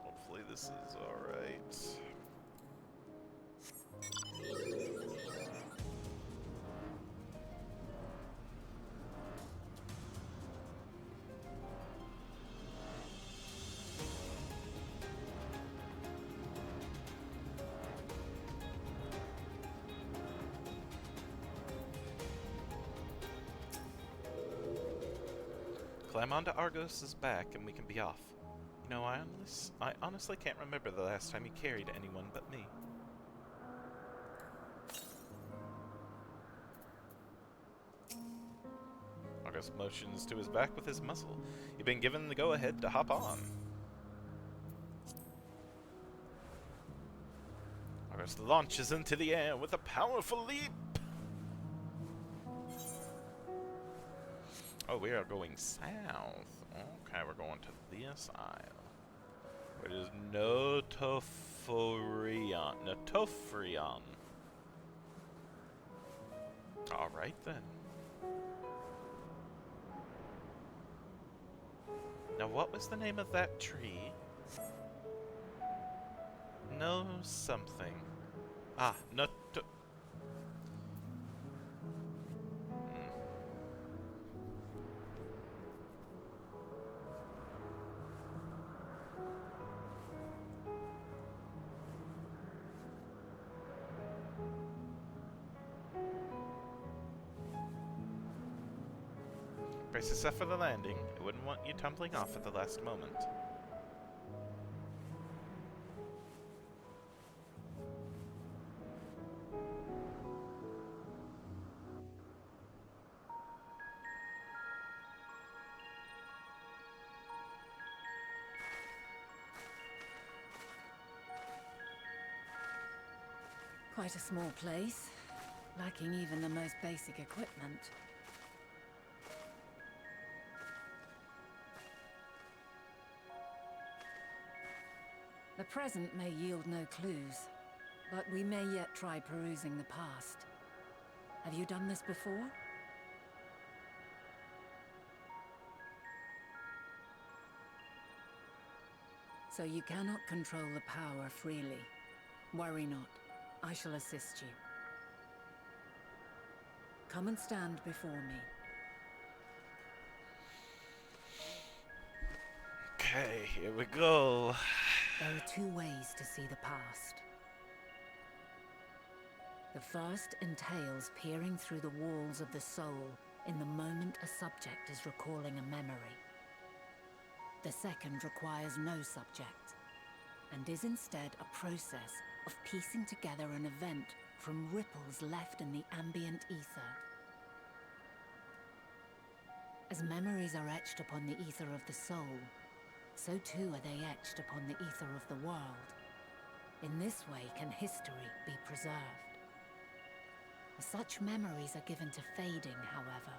Hopefully this is alright. Climb onto Argos' back and we can be off. You know, I honestly can't remember the last time he carried anyone but me. Argos motions to his back with his muzzle. You've been given the go-ahead to hop on. Argos launches into the air with a powerful leap. Oh, we are going south. Okay, we're going to this isle. Where there's Notofrion. Alright then. Now what was the name of that tree? No something. Ah, no. Brace yourself for the landing. I wouldn't want you tumbling off at the last moment. Quite a small place, lacking even the most basic equipment. The present may yield no clues, but we may yet try perusing the past. Have you done this before? So you cannot control the power freely. Worry not. I shall assist you. Come and stand before me. Okay, here we go. There are two ways to see the past. The first entails peering through the walls of the soul in the moment a subject is recalling a memory. The second requires no subject, and is instead a process of piecing together an event from ripples left in the ambient ether. As memories are etched upon the ether of the soul, so too are they etched upon the ether of the world. In this way can history be preserved. Such memories are given to fading, however,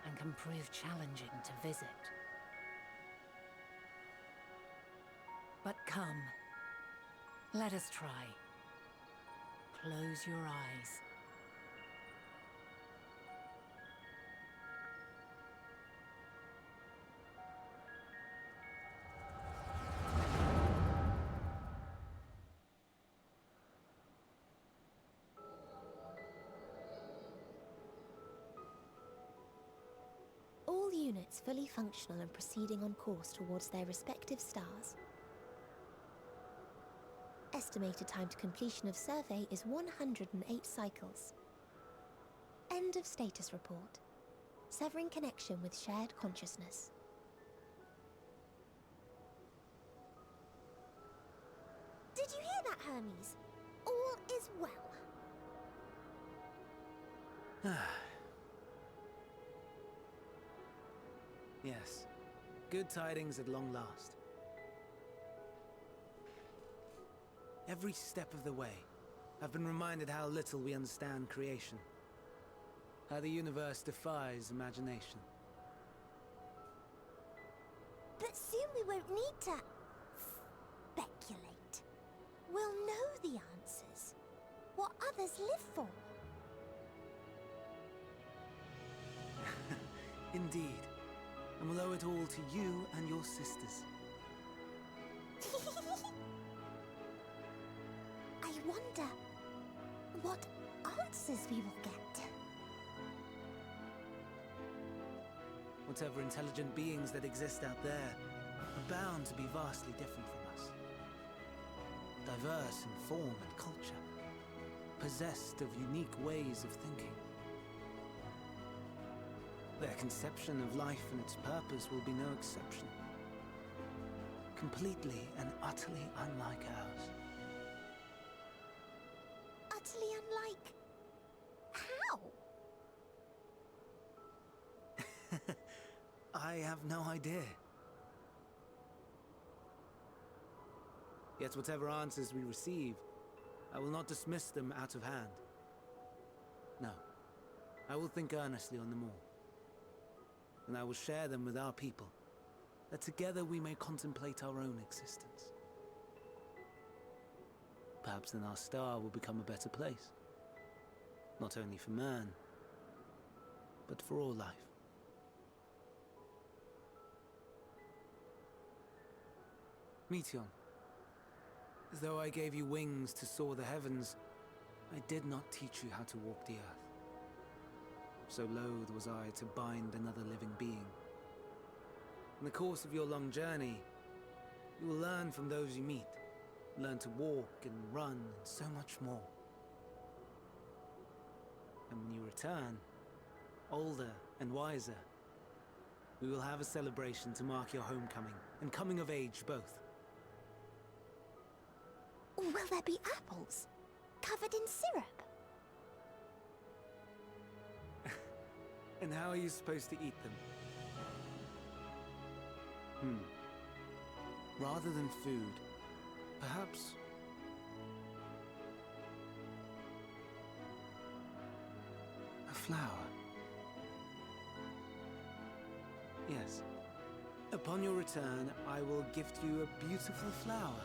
and can prove challenging to visit. But come, let us try. Close your eyes. All units fully functional and proceeding on course towards their respective stars. Estimated time to completion of survey is 108 cycles. End of status report. Severing connection with shared consciousness. Did you hear that, Hermes? All is well. Yes. Good tidings at long last. Every step of the way, I've been reminded how little we understand creation. How the universe defies imagination. But soon we won't need to speculate. We'll know the answers. What others live for. Indeed. And we'll owe it all to you and your sisters. I wonder what answers we will get. Whatever intelligent beings that exist out there are bound to be vastly different from us. Diverse in form and culture, possessed of unique ways of thinking. Their conception of life and its purpose will be no exception. Completely and utterly unlike ours. Utterly unlike... how? I have no idea. Yet whatever answers we receive, I will not dismiss them out of hand. No, I will think earnestly on them all. And I will share them with our people, that together we may contemplate our own existence. Perhaps then our star will become a better place. Not only for man, but for all life. Meteon, though I gave you wings to soar the heavens, I did not teach you how to walk the earth. So loath was I to bind another living being. In the course of your long journey, you will learn from those you meet, learn to walk and run and so much more. And when you return, older and wiser, we will have a celebration to mark your homecoming and coming of age both. Will there be apples? Covered in syrup? And how are you supposed to eat them? Rather than food, perhaps... a flower. Yes. Upon your return, I will gift you a beautiful flower.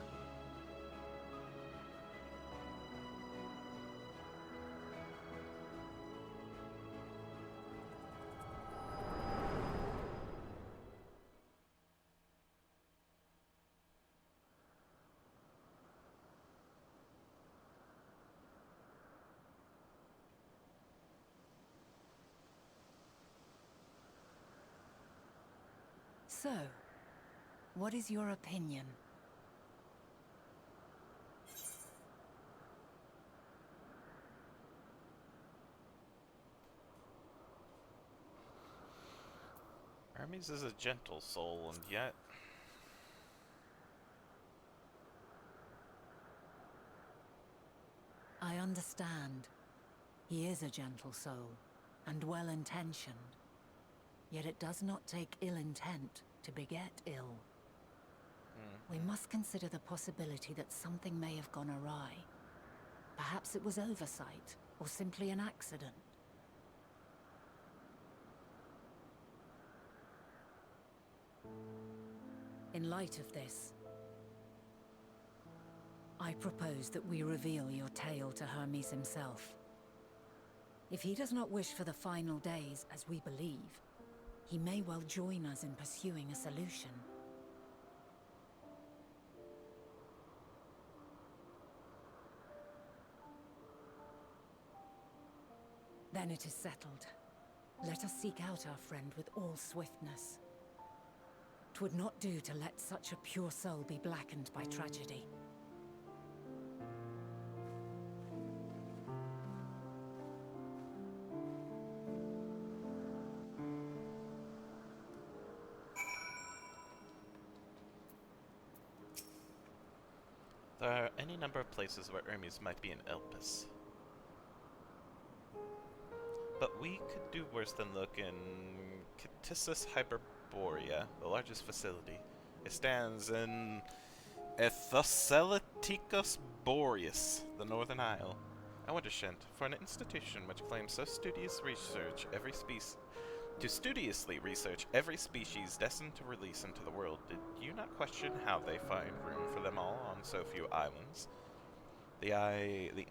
So, what is your opinion? Hermes is a gentle soul, and yet... I understand. He is a gentle soul, and well-intentioned. Yet it does not take ill intent to beget ill. We must consider the possibility that something may have gone awry. Perhaps it was oversight, or simply an accident. In light of this, I propose that we reveal your tale to Hermes himself. If he does not wish for the final days, as we believe, he may well join us in pursuing a solution. Then it is settled. Let us seek out our friend with all swiftness. 'Twould not do to let such a pure soul be blackened by tragedy. There are any number of places where Hermes might be in Elpis. But we could do worse than look in Ctissus Hyperborea, the largest facility. It stands in Ethoseletikos Boreas, the Northern Isle. I wonder, Shent, for an institution which claims so studiously research every species destined to release into the world, did you not question how they find room for them all on so few islands? The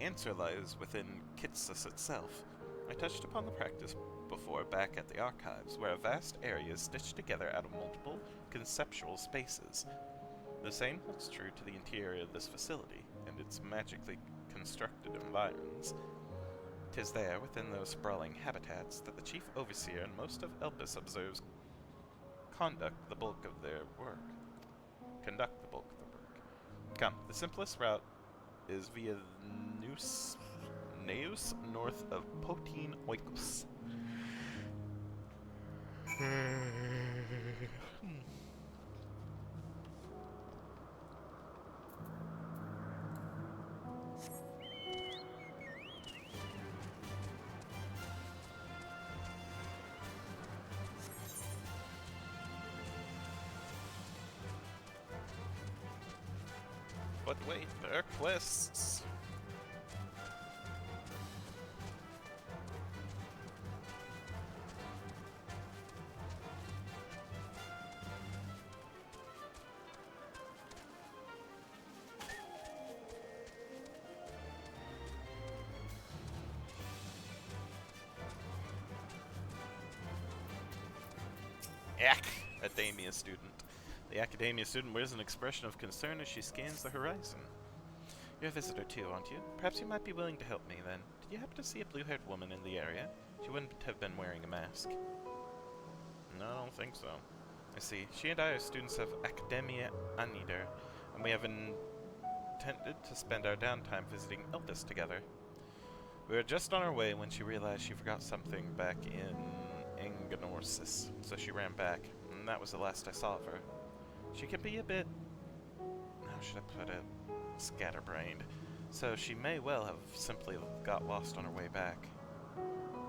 answer lies within Kitsus itself. I touched upon the practice before back at the archives, where a vast area is stitched together out of multiple conceptual spaces. The same holds true to the interior of this facility, and its magically constructed environs. 'Tis there, within those sprawling habitats, that the chief overseer and most of Elpis observes conduct the bulk of their work. Come, the simplest route is via Neus north of Potine Oikos. But wait, there are quests. Academia student. The academia student wears an expression of concern as she scans the horizon. You're a visitor too, aren't you? Perhaps you might be willing to help me, then. Did you happen to see a blue-haired woman in the area? She wouldn't have been wearing a mask. No, I don't think so. I see. She and I are students of Academia Anider, and we have intended to spend our downtime visiting Elpis together. We were just on our way when she realized she forgot something back in Enganorsis, so she ran back, and that was the last I saw of her. She can be a bit... how should I put it? Scatterbrained, so she may well have simply got lost on her way back.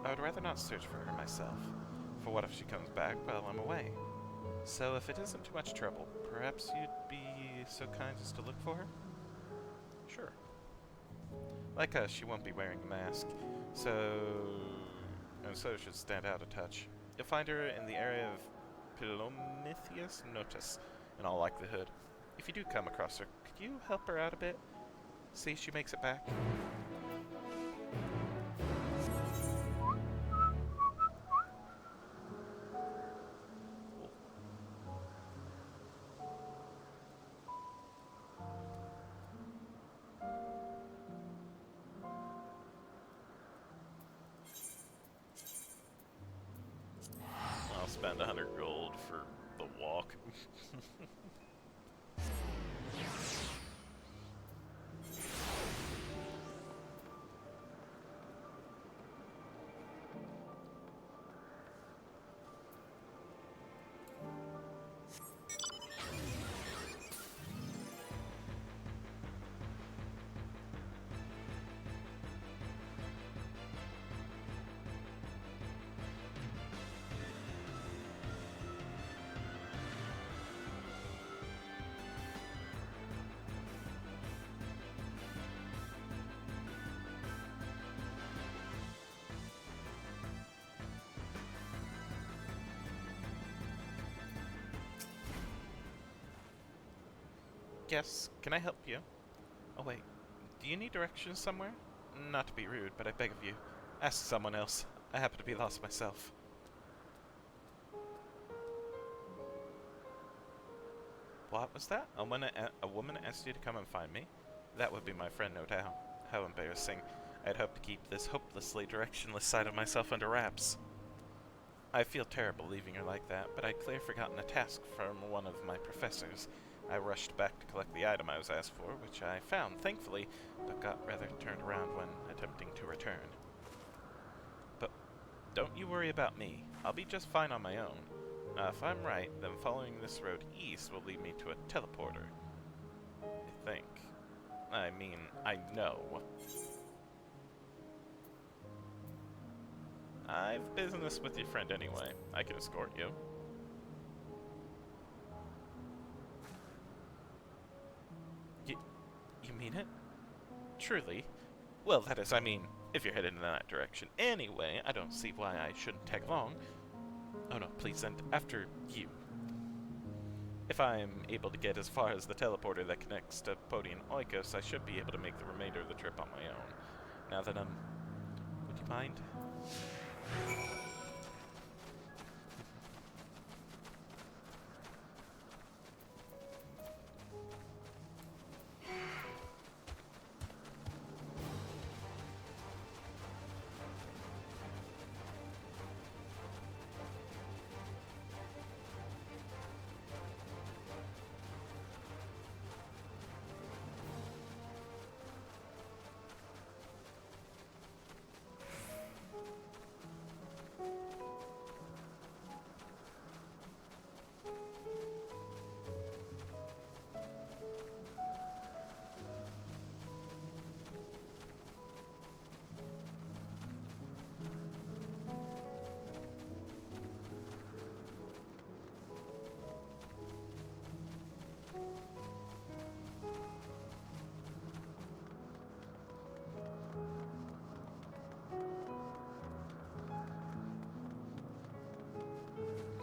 I would rather not search for her myself, for what if she comes back while I'm away? So if it isn't too much trouble, perhaps you'd be so kind as to look for her? Sure. Like us, she won't be wearing a mask, so should stand out a touch. You'll find her in the area of Pilomythius Notus, in all likelihood. If you do come across her, could you help her out a bit? See if she makes it back? I'll spend 100 gold for the walk. Yes, can I help you? Oh wait, do you need directions somewhere? Not to be rude, but I beg of you, ask someone else. I happen to be lost myself. What was that? A woman asked you to come and find me? That would be my friend, no doubt. How embarrassing. I'd hoped to keep this hopelessly directionless side of myself under wraps. I feel terrible leaving her like that, but I'd clearly forgotten a task from one of my professors. I rushed back to collect the item I was asked for, which I found, thankfully, but got rather turned around when attempting to return. But don't you worry about me. I'll be just fine on my own. If I'm right, then following this road east will lead me to a teleporter. I think. I mean, I know. I've business with your friend anyway. I can escort you. You mean it? Truly? Well, that is, I mean, if you're headed in that direction anyway, I don't see why I shouldn't tag along. Oh no, please, and after you. If I'm able to get as far as the teleporter that connects to Podi and Oikos, I should be able to make the remainder of the trip on my own. Now that would you mind?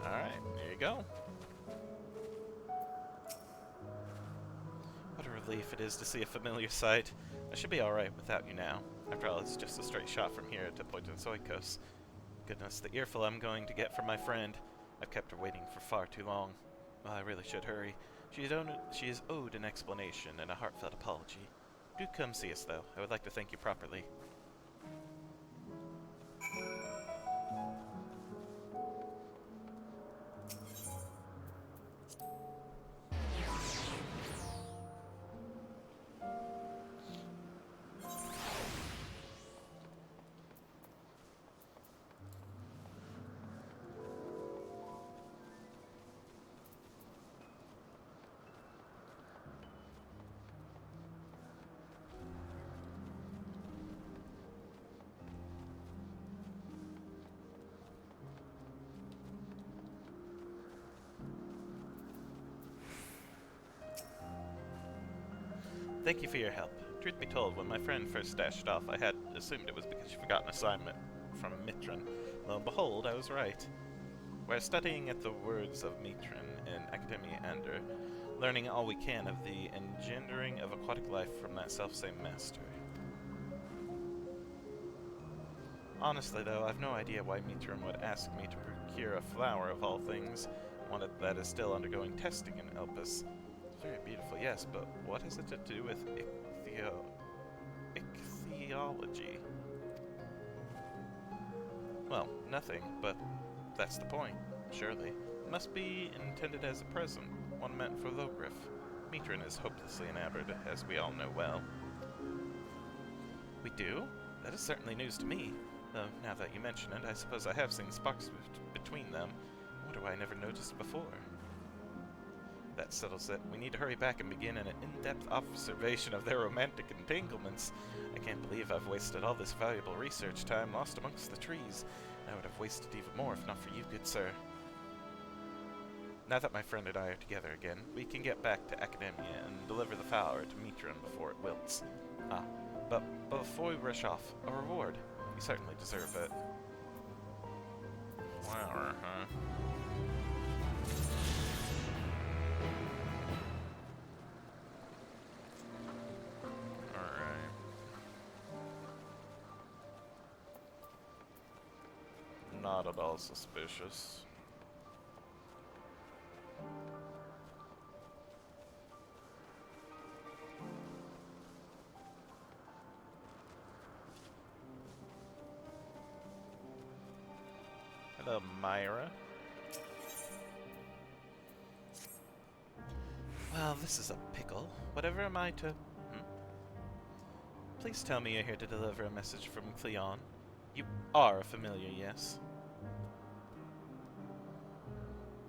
Alright, there you go. What a relief it is to see a familiar sight. I should be alright without you now. After all, it's just a straight shot from here to Poitonsoikos. Goodness, the earful I'm going to get from my friend. I've kept her waiting for far too long. Well, I really should hurry. She is owed an explanation and a heartfelt apology. Do come see us, though. I would like to thank you properly. Thank you for your help. Truth be told, when my friend first dashed off, I had assumed it was because she forgot an assignment from Mitron. Lo and behold, I was right. We're studying at the words of Mitron in Academia Ander, learning all we can of the engendering of aquatic life from that selfsame master. Honestly, though, I've no idea why Mitron would ask me to procure a flower of all things, one that is still undergoing testing in Elpis. Very beautiful, yes, but what has it to do with ichthyology? Well, nothing, but that's the point, surely. It must be intended as a present, one meant for Logriff. Mitron is hopelessly enamored, as we all know well. We do? That is certainly news to me. Though, now that you mention it, I suppose I have seen sparks between them. I wonder why I never noticed before. That settles it. We need to hurry back and begin an in-depth observation of their romantic entanglements. I can't believe I've wasted all this valuable research time lost amongst the trees. I would have wasted even more if not for you, good sir. Now that my friend and I are together again, we can get back to Academia and deliver the flower to Mitron before it wilts. But before we rush off, a reward. You certainly deserve it. Flower, huh? Not at all suspicious. Hello, Myra. Well, this is a pickle. Whatever am I to... Please tell me you're here to deliver a message from Cleon. You are a familiar, yes?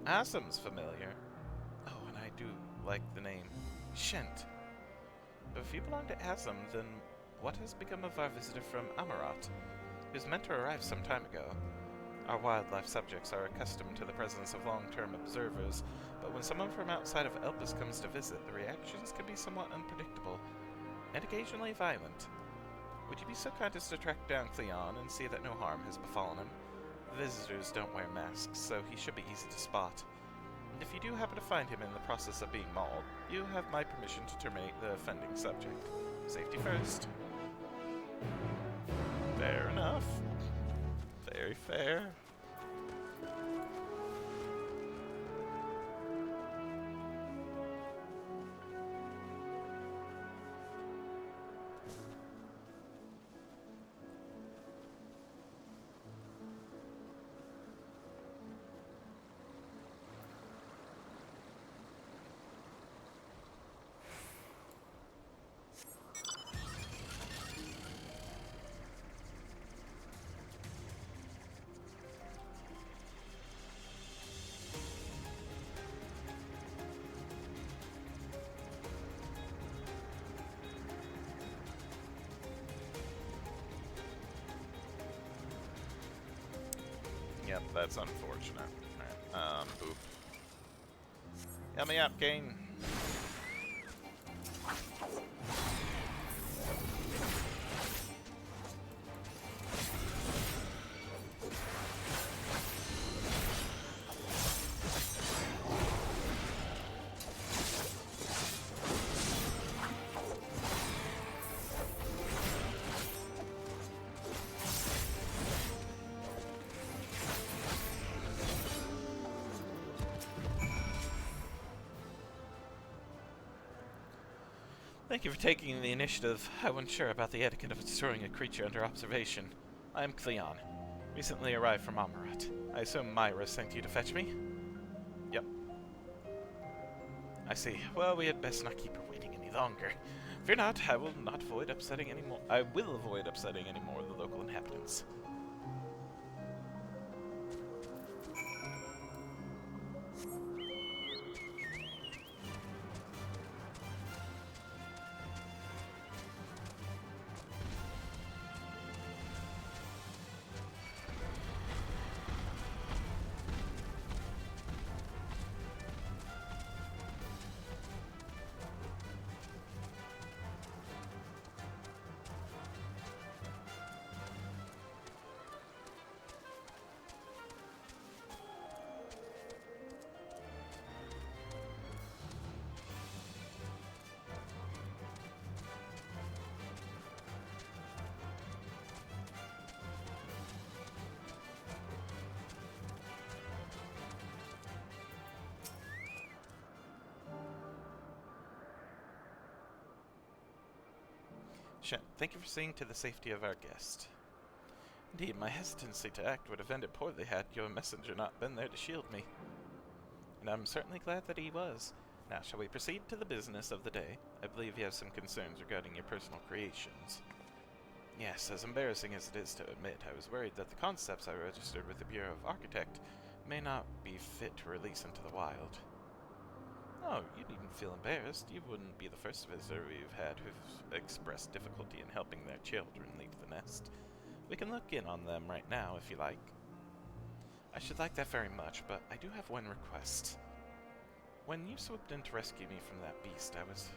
Asim's familiar. Oh, and I do like the name. Shent. But if you belong to Asim, then what has become of our visitor from Amarat? He was meant to arrive some time ago. Our wildlife subjects are accustomed to the presence of long-term observers, but when someone from outside of Elpis comes to visit, the reactions can be somewhat unpredictable, and occasionally violent. Would you be so kind as to track down Cleon and see that no harm has befallen him? Visitors don't wear masks, so he should be easy to spot. And if you do happen to find him in the process of being mauled, you have my permission to terminate the offending subject. Safety first. Fair enough. Very fair. Yep, that's unfortunate. Alright, boop. Help me up, Kane. Thank you for taking the initiative. I wasn't sure about the etiquette of storing a creature under observation. I am Cleon, recently arrived from Amarat. I assume Myra sent you to fetch me? Yep. I see. Well, we had best not keep her waiting any longer. Fear not, I will avoid upsetting any more of the local inhabitants. Shen, thank you for seeing to the safety of our guest. Indeed, my hesitancy to act would have ended poorly had your messenger not been there to shield me. And I'm certainly glad that he was. Now, shall we proceed to the business of the day? I believe you have some concerns regarding your personal creations. Yes, as embarrassing as it is to admit, I was worried that the concepts I registered with the Bureau of Architect may not be fit to release into the wild. Oh, you needn't feel embarrassed. You wouldn't be the first visitor we've had who've expressed difficulty in helping their children leave the nest. We can look in on them right now, if you like. I should like that very much, but I do have one request. When you swooped in to rescue me from that beast, I was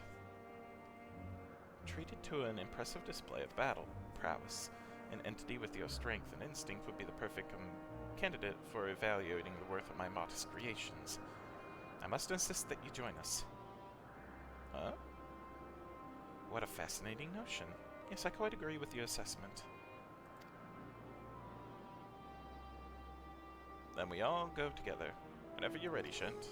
treated to an impressive display of battle prowess. An entity with your strength and instinct would be the perfect candidate for evaluating the worth of my modest creations. I must insist that you join us. Huh? What a fascinating notion. Yes, I quite agree with your assessment. Then we all go together. Whenever you're ready, Shent.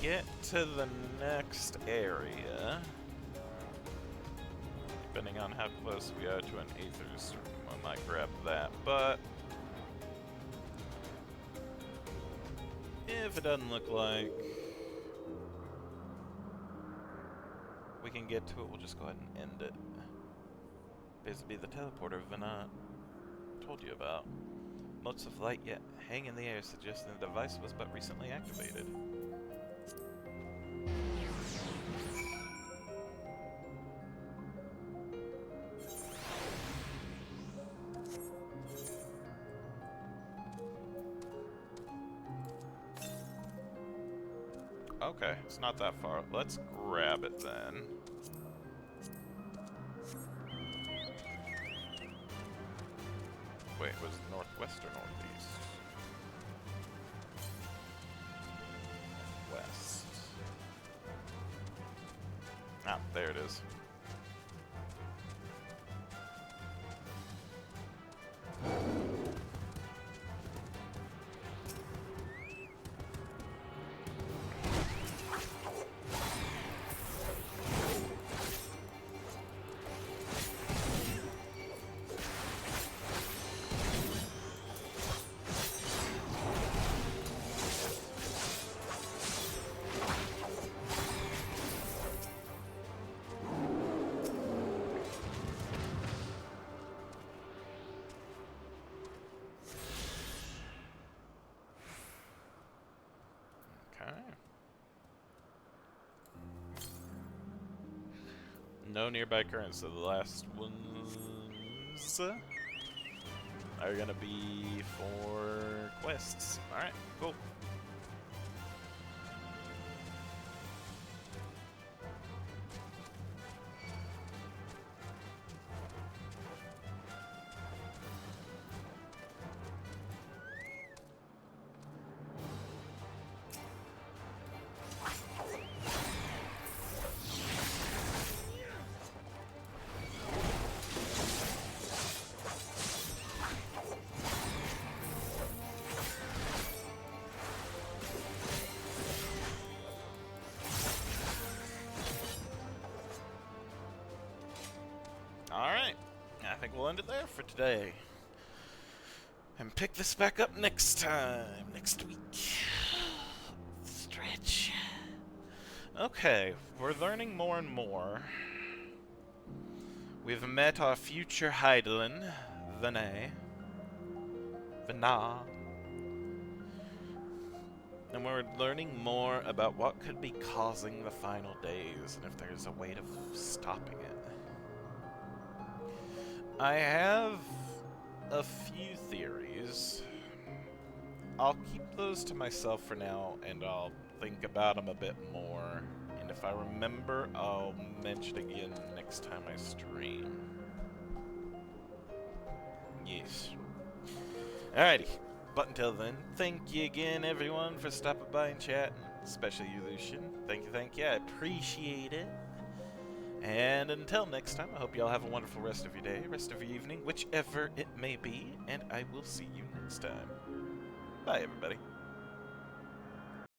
Get to the next area. Depending on how close we are to an Aether's room, I might grab that, but if it doesn't look like we can get to it, we'll just go ahead and end it. Appears to be the teleporter Venat told you about. Motes of light yet hang in the air, suggesting the device was but recently activated. Okay, it's not that far. Let's grab it then. Wait, was it northwest or northeast? West. Ah, there it is. No nearby currents, so the last ones are gonna be for quests. Alright, cool. end it there for today. And pick this back up next time, next week. Stretch. Okay, we're learning more and more. We've met our future Heidelin, Vana. And we're learning more about what could be causing the final days and if there's a way of stopping it. I have a few theories. I'll keep those to myself for now, and I'll think about them a bit more. And if I remember, I'll mention again next time I stream. Yes. Alrighty. But until then, thank you again, everyone, for stopping by and chatting. Especially you, Lucian. Thank you. I appreciate it. And until next time, I hope you all have a wonderful rest of your day, rest of your evening, whichever it may be. And I will see you next time. Bye, everybody.